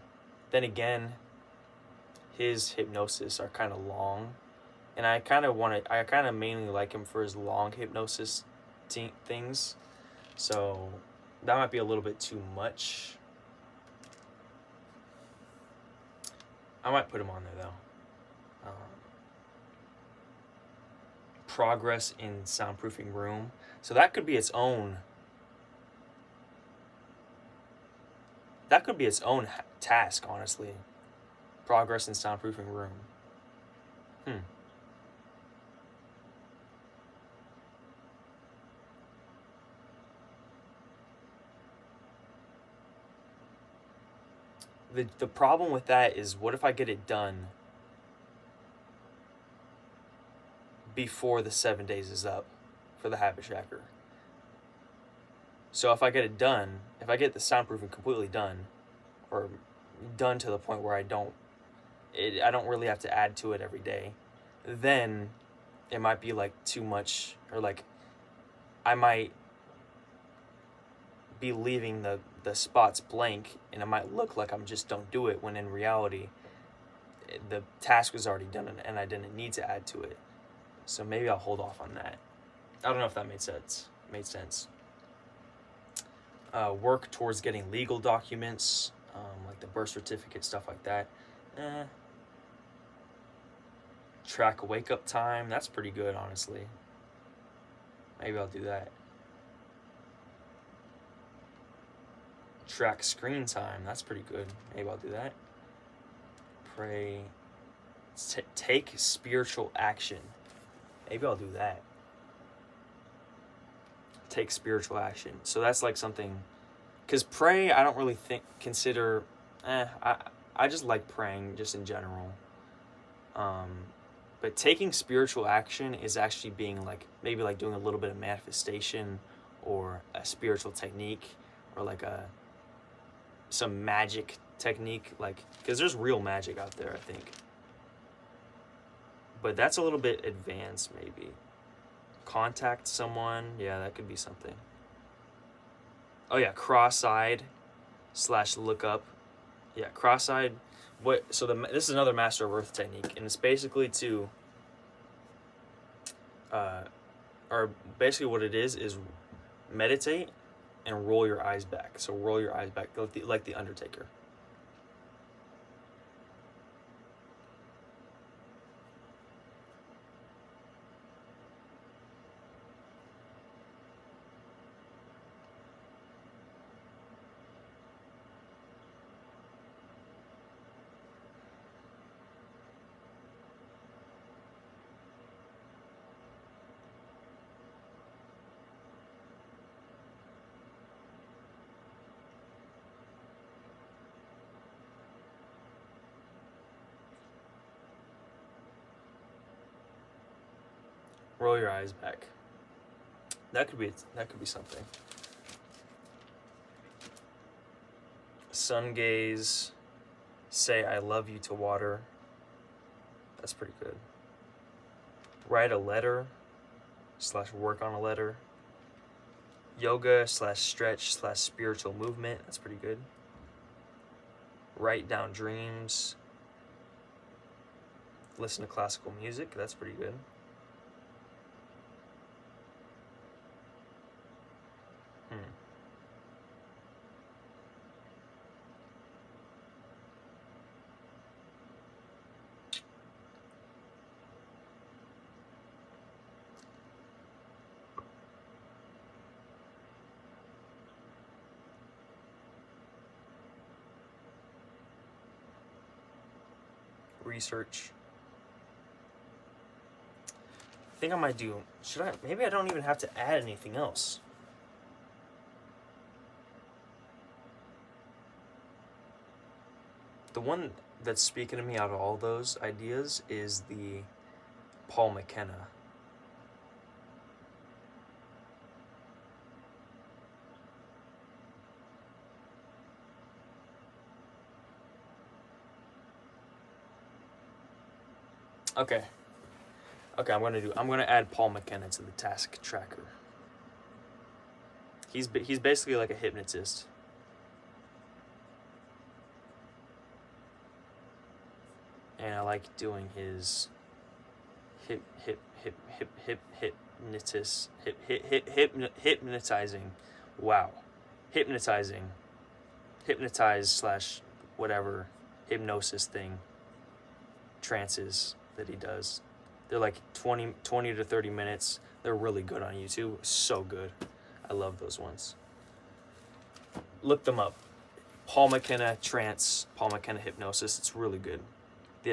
Then again, his hypnosis are kind of long, and I kind of mainly like him for his long hypnosis things. So that might be a little bit too much. I might put him on there though. Progress in soundproofing room. So that could be its own. That could be its own task, honestly. Progress in soundproofing room. The problem with that is, what if I get it done before the 7 days is up for the habit tracker? So if I get it done, if I get the soundproofing completely done, or done to the point where I don't really have to add to it every day, then it might be like too much, or like I might be leaving the spots blank, and it might look like I'm just don't do it, when in reality the task was already done and I didn't need to add to it. So maybe I'll hold off on that. I don't know if that made sense. Work towards getting legal documents, like the birth certificate, stuff like that. Track wake up time, that's pretty good, honestly. Maybe I'll do that. Track screen time, that's pretty good. Maybe I'll do that. Pray. Take spiritual action. Maybe I'll do that. Take spiritual action. So that's like something, because pray, I don't really consider. I just like praying just in general. But taking spiritual action is actually being like, maybe like doing a little bit of manifestation, or a spiritual technique, or like some magic technique, like, because there's real magic out there, I think. But that's a little bit advanced, maybe. Contact someone, yeah, that could be something. Oh yeah, cross-eyed / look up. Yeah, cross-eyed. So this is another Master of Earth technique, and it's basically to, or basically what it is meditate and roll your eyes back. So roll your eyes back like the Undertaker. Roll your eyes back. That could be something. Sun gaze. Say I love you to water. That's pretty good. Write a letter. / work on a letter. Yoga / stretch / spiritual movement. That's pretty good. Write down dreams. Listen to classical music. That's pretty good. Research. I think I might do, maybe I don't even have to add anything else. The one that's speaking to me out of all those ideas is the Paul McKenna. Okay, I'm gonna add Paul McKenna to the task tracker. He's basically like a hypnotist. And I like doing his hypnotizing. Wow. Hypnotize / whatever hypnosis thing, trances that he does. They're like 20 to 30 minutes. They're really good on YouTube. So good. I love those ones. Look them up. Paul McKenna trance, Paul McKenna hypnosis. It's really good. He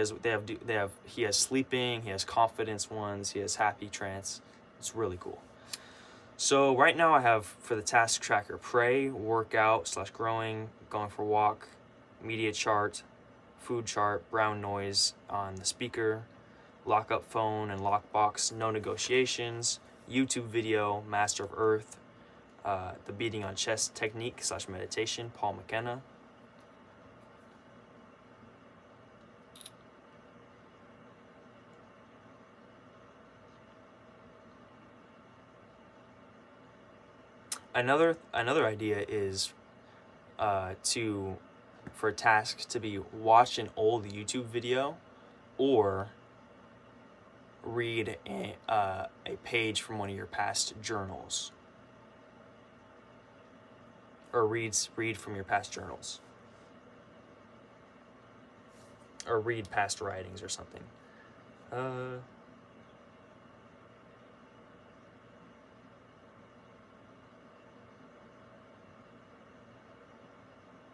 has sleeping, he has confidence ones, he has happy trance. It's really cool. So right now I have for the task tracker, pray, workout / growing, going for a walk, media chart, food chart, brown noise on the speaker, lock up phone and lockbox, no negotiations, YouTube video, Master of Earth, the beating on chest technique / meditation, Paul McKenna. Another idea is for a task to be watch an old YouTube video or read a page from one of your past journals, or read from your past journals, or read past writings or something.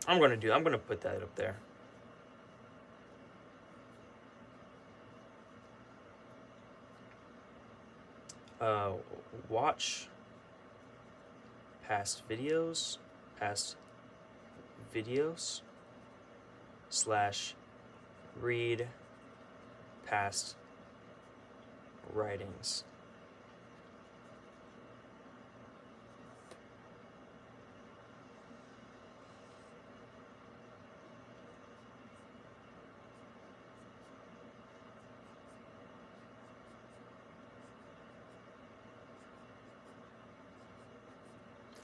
I'm gonna put that up there. Watch past videos / read past writings.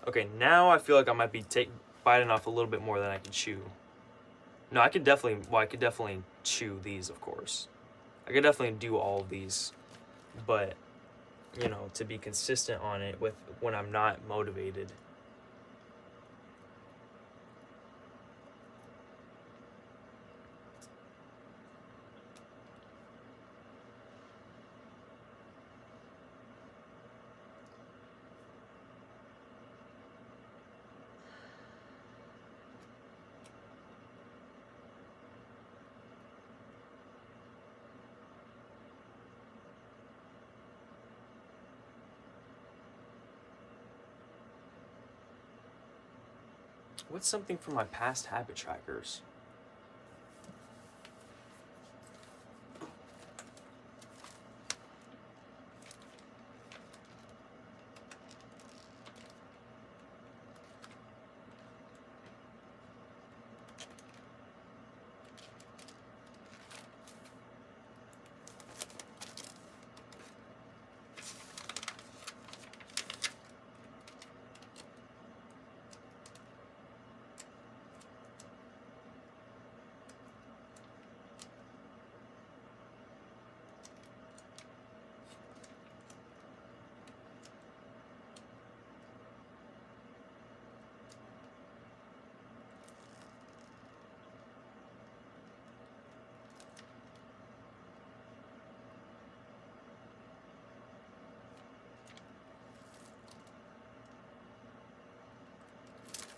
Okay, now I feel like I might be biting off a little bit more than I can chew. No, I could definitely chew these, of course. I could definitely do all of these, but, to be consistent on it with when I'm not motivated. What's something from my past habit trackers?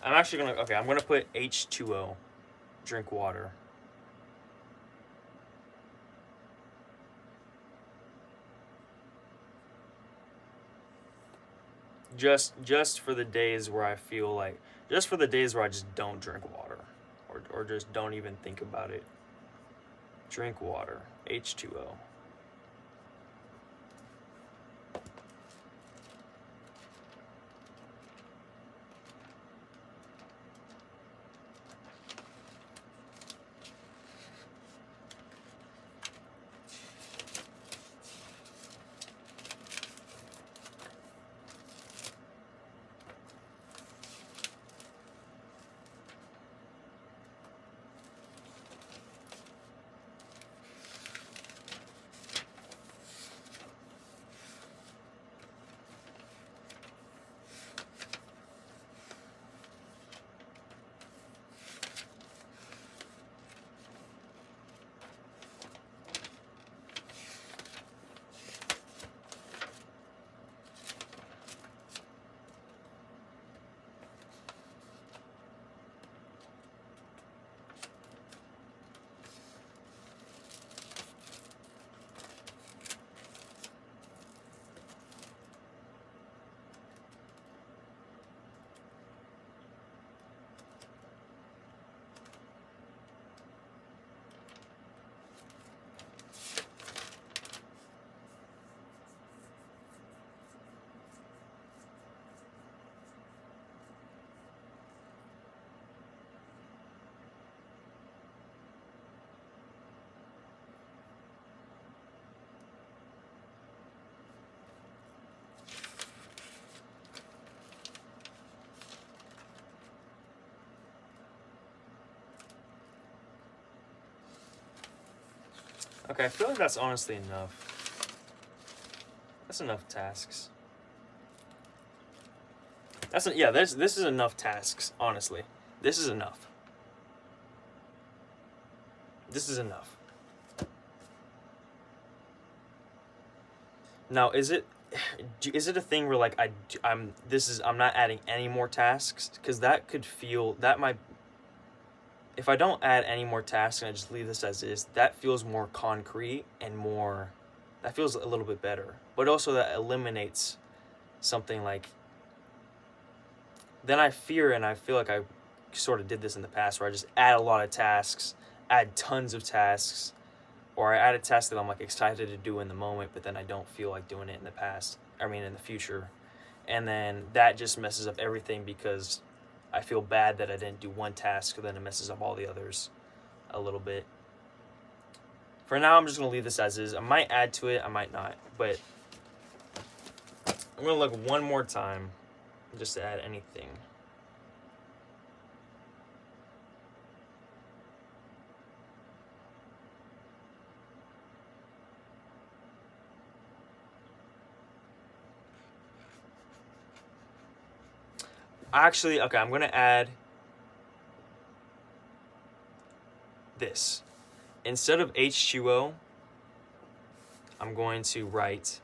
I'm actually gonna, okay, I'm gonna put H2O, drink water. Just for the days where I feel like, just for the days where I just don't drink water, or just don't even think about it. Drink water, H2O. Okay, I feel like that's honestly enough. That's enough tasks. Yeah, this is enough tasks, honestly. This is enough. This is enough. Now, is it a thing where like I'm not adding any more tasks, because that might, if I don't add any more tasks and I just leave this as is, that feels more concrete and more, that feels a little bit better. But also that eliminates something like, then I fear, and I feel like I sort of did this in the past, where I just add a lot of tasks, add tons of tasks, or I add a task that I'm like excited to do in the moment, but then I don't feel like doing it in the future. And then that just messes up everything, because I feel bad that I didn't do one task, so then it messes up all the others a little bit. For now, I'm just going to leave this as is. I might add to it, I might not, but I'm going to look one more time just to add anything. Actually, okay, I'm going to add this. Instead of H2O, I'm going to write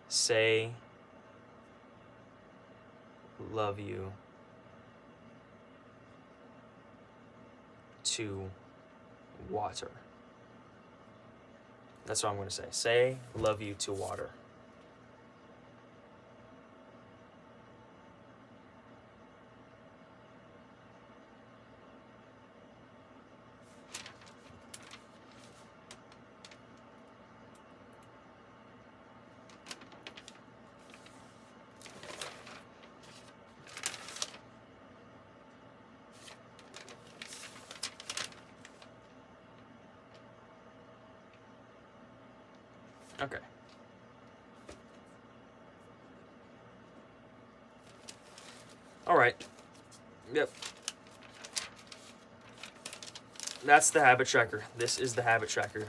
say love you to water. That's what I'm going to say. Say love you to water. Okay. All right. Yep. That's the habit tracker. This is the habit tracker.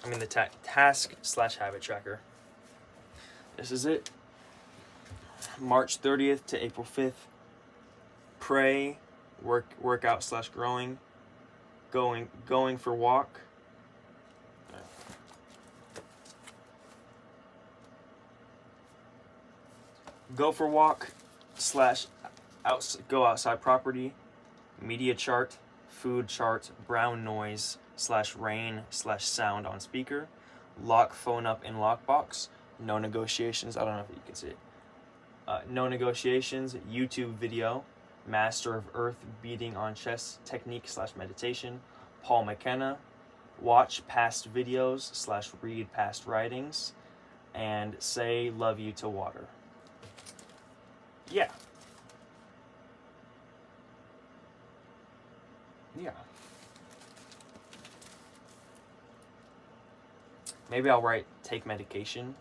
I mean the task/habit tracker. This is it. March 30th to April 5th. Pray, workout/growing, going for walk. Go for walk / go outside property, media chart, food chart, brown noise /rain/sound on speaker, lock phone up in lockbox, no negotiations. I don't know if you can see it. No negotiations, YouTube video, Master of Earth beating on chest technique /meditation, Paul McKenna, watch past videos /read past writings, and say love you to water. Yeah. Yeah. Maybe I'll write take medication,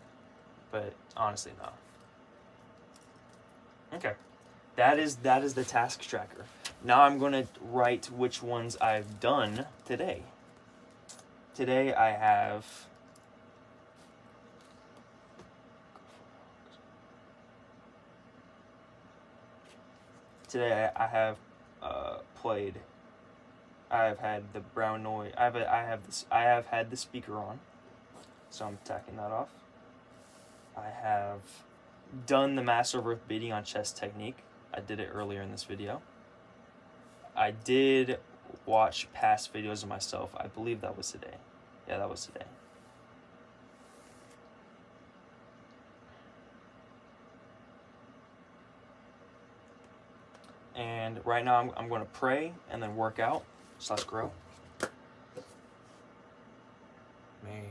but honestly, no. Okay. That is the task tracker. Now I'm going to write which ones I've done today. Today I have played. I have had the brown noise. I have had the speaker on, so I'm tacking that off. I have done the Master of Earth beating on chest technique. I did it earlier in this video. I did watch past videos of myself. I believe that was today. Yeah, that was today. And right now I'm going to pray and then work out /grow. May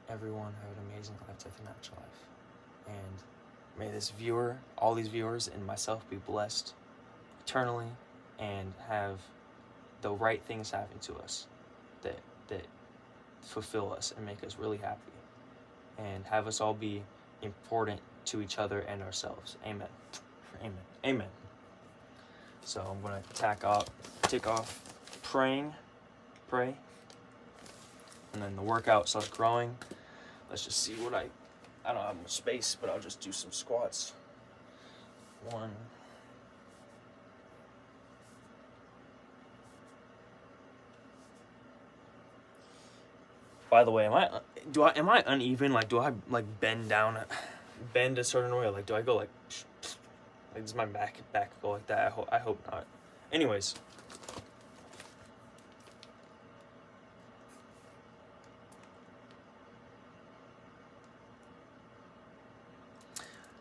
everyone have an amazing life, death, and natural life. And may this viewer, all these viewers, and myself be blessed eternally and have the right things happen to us that fulfill us and make us really happy. And have us all be important to each other and ourselves. Amen. Amen. Amen. So I'm going to tick off pray, and then the workout /growing. Let's just see what I don't have much space, but I'll just do some squats. 1. By the way, am I uneven? Like, do I like bend a certain way? Like, do I go like does my back go like that? I hope not. Anyways.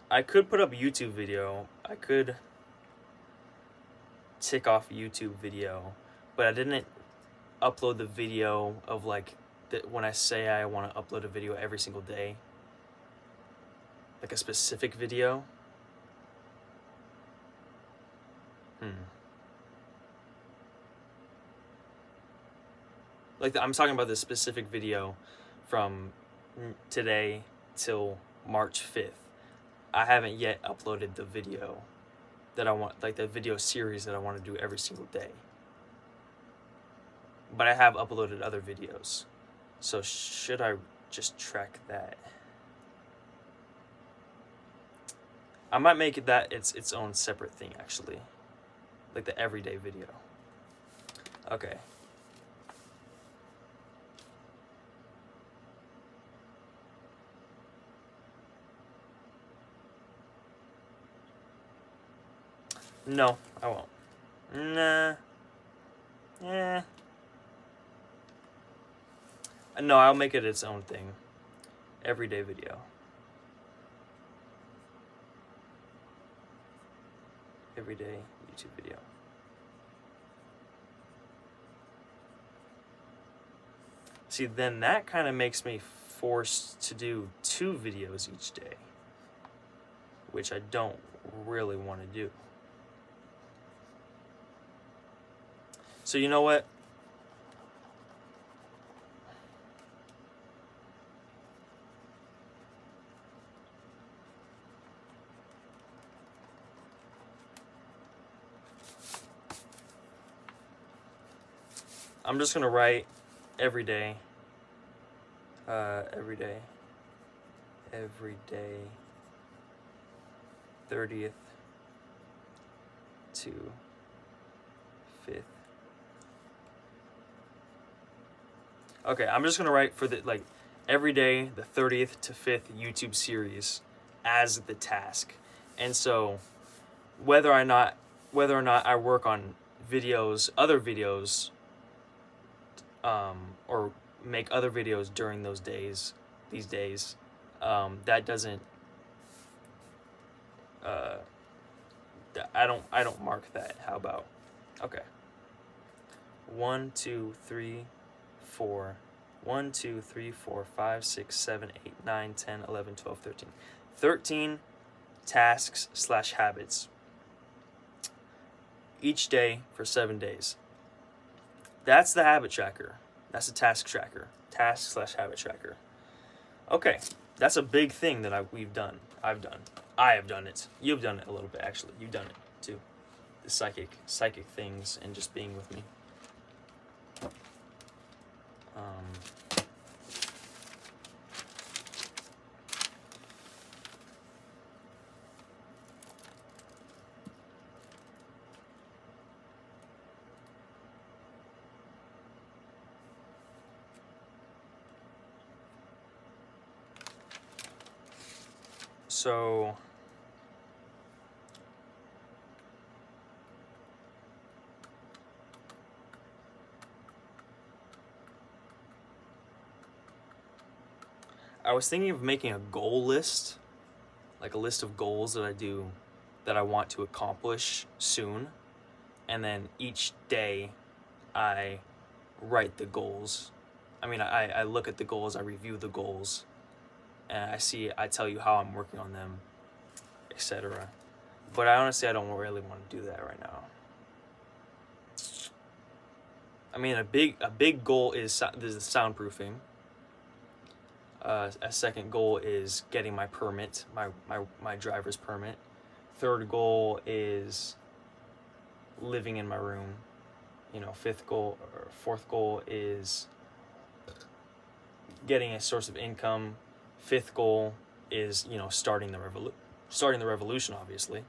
I could put up a YouTube video. I could tick off YouTube video, but I didn't upload the video of like when I say I want to upload a video every single day, like a specific video. Like I'm talking about this specific video from today till March 5th. I haven't yet uploaded the video that I want, like the video series that I want to do every single day. But I have uploaded other videos. So should I just track that? I might make it that it's own separate thing actually. Like the everyday video. Okay. No, I won't. Nah. Yeah. No, I'll make it its own thing. Everyday video. Everyday YouTube video. See, then that kind of makes me forced to do 2 videos each day, which I don't really want to do. So you know what? I'm just gonna write every day. Every day, 30th to 5th. Okay, I'm just gonna write for the every day, the 30th to 5th YouTube series as the task. And so whether or not I work on videos, other videos, or make other videos during these days, that doesn't. I don't mark that. How about? Okay. 1, 2, 3, 4. 1, 2, 3, 4, 5, 6, 7, 8, 9, 10, 11, 12, 13. 13 tasks / habits each day for 7 days. That's the habit tracker. That's the task tracker. Task / habit tracker. Okay, that's a big thing that I've done. I have done it. You've done it a little bit, actually. You've done it too. The psychic things and just being with me. So I was thinking of making a goal list, like a list of goals that I want to accomplish soon, and then each day I write the goals. I mean, I look at the goals, I review the goals, and I tell you how I'm working on them, etc. But I don't really want to do that right now. I mean, a big goal is the soundproofing. A second goal is getting my permit, my driver's permit. Third goal is living in my room. Fourth goal is getting a source of income. Fifth goal is, starting the revolution, obviously.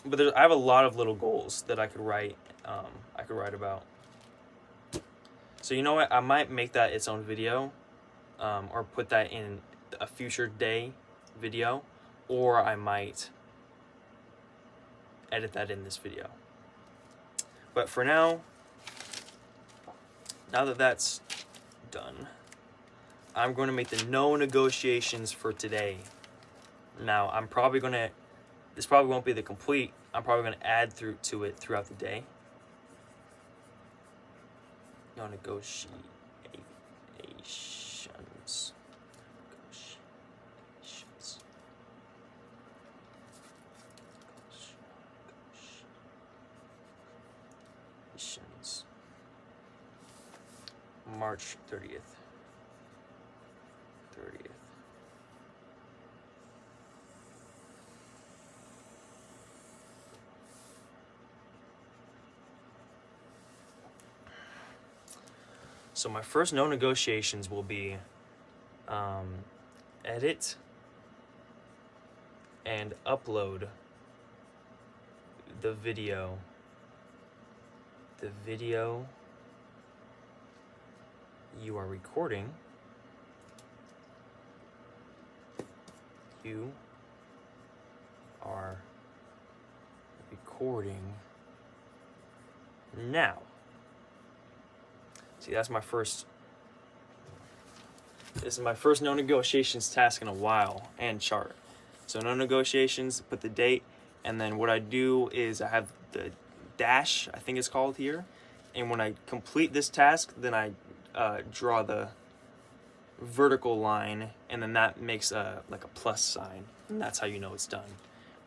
But I have a lot of little goals that I could write. I could write about. So you know what? I might make that its own video, or put that in a future day video, or I might edit that in this video. But for now that that's done, I'm going to make the no negotiations for today. Now, this probably won't be the complete. I'm probably going to add to it throughout the day. No negotiations. March 30th. So my first no negotiations will be edit and upload the video you are recording. You are recording now. See, this is my first no negotiations task in a while, and chart. So no negotiations, put the date, and then what I do is I have the dash, I think it's called here, and when I complete this task, then I draw the vertical line, and then that makes like a plus sign, and that's how you know it's done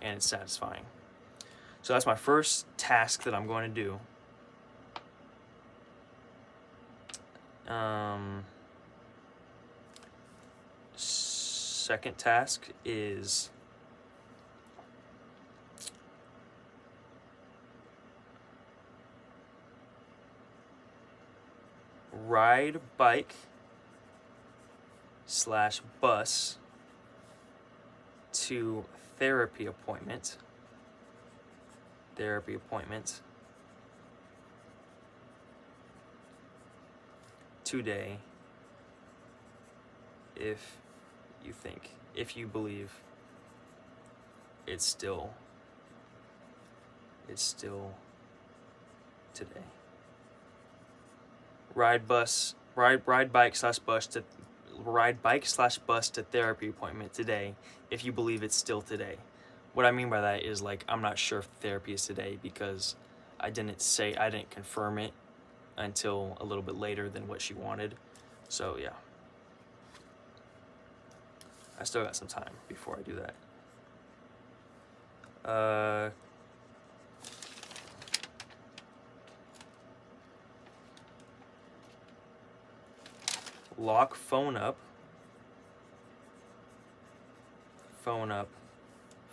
and it's satisfying. So that's my first task that I'm going to do. Second task is ride bike / bus to therapy appointment today if you believe it's still today. Ride bike slash bus to therapy appointment today if you believe it's still today. What I mean by that is, like, I'm not sure if therapy is today because I didn't confirm it until a little bit later than what she wanted. So yeah, I still got some time before I do that. Lock phone up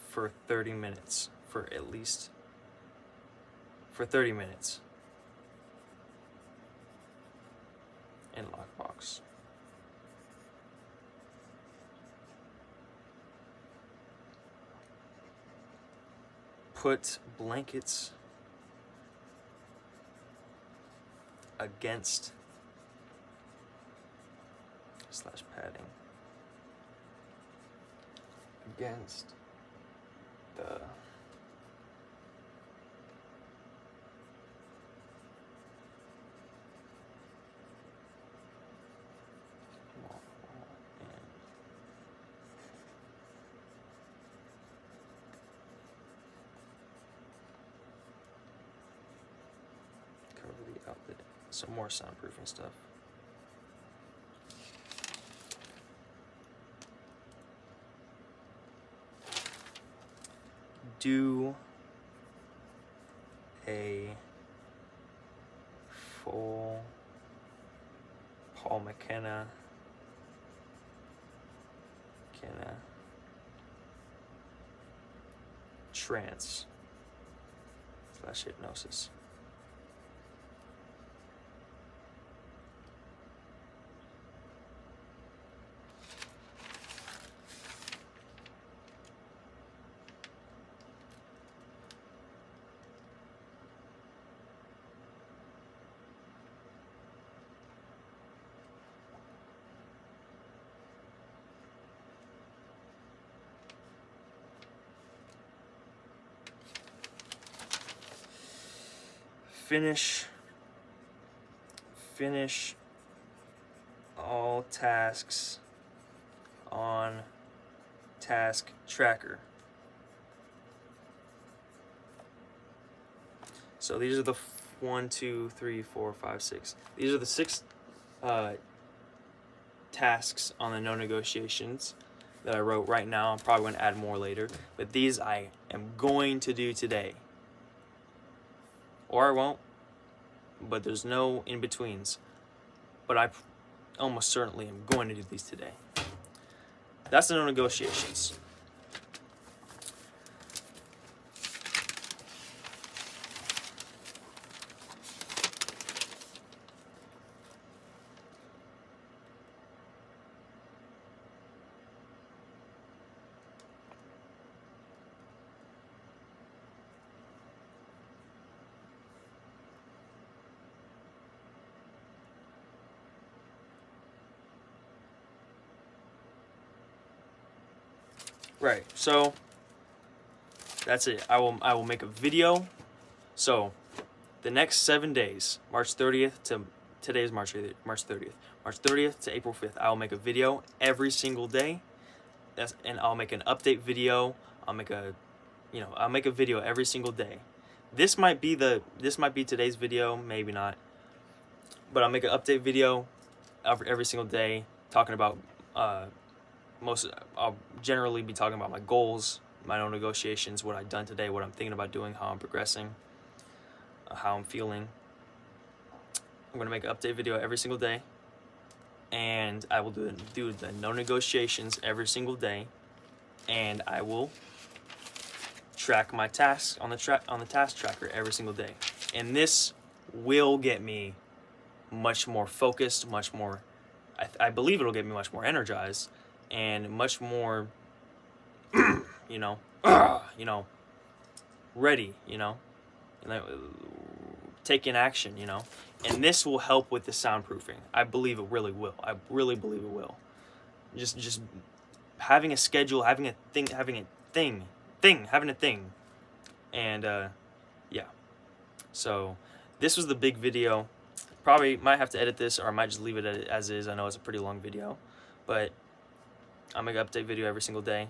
for 30 minutes, for 30 minutes in lockbox. Put blankets against / padding against the wall and cover the outlet. Some more soundproofing stuff. Do a full Paul McKenna trance / hypnosis. Finish all tasks on task tracker. So these are the 1, 2, 3, 4, 5, 6. These are the 6 tasks on the no negotiations that I wrote right now. I'm probably going to add more later, but these I am going to do today. Or I won't, but there's no in-betweens. But I almost certainly am going to do these today. That's the no negotiations. Right, so that's it. I will make a video. So the next 7 days, March 30th to today is March 30th. March 30th to April 5th, I will make a video every single day. And I'll make an update video. I'll make a video every single day. This might be today's video, maybe not. But I'll make an update video every single day talking about I'll generally be talking about my goals, my own negotiations, what I've done today, what I'm thinking about doing, how I'm progressing, how I'm feeling. I'm going to make an update video every single day, and I will do the no negotiations every single day, and I will track my tasks on the task tracker every single day. And this will get me much more focused, much more, I believe it'll get me much more energized, and much more, ready, taking action, and this will help with the soundproofing. I believe it really will. I really believe it will. Just having a schedule, having a thing having a thing. And yeah, so this was the big video. Probably might have to edit this, or I might just leave it as is. I know it's a pretty long video, but I'm gonna update video every single day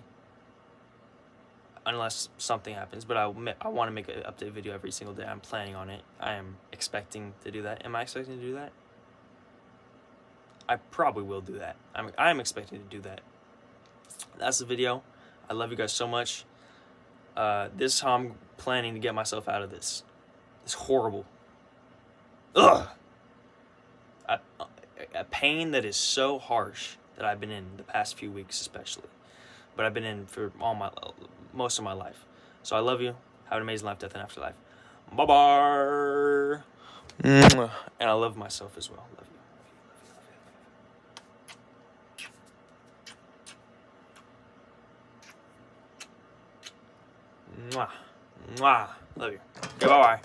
unless something happens. But I want to make an update video every single day. I'm planning on it. I am expecting to do that. Am I expecting to do that? I probably will do that. I'm expecting to do that. That's the video. I love you guys so much. This is how I'm planning to get myself out of this. It's horrible. Ugh. A pain that is so harsh that I've been in the past few weeks, especially. But I've been in for most of my life. So I love you. Have an amazing life, death, and afterlife. Bye-bye. And I love myself as well. Love you. Mwah. Mwah. Love you. Okay, bye-bye.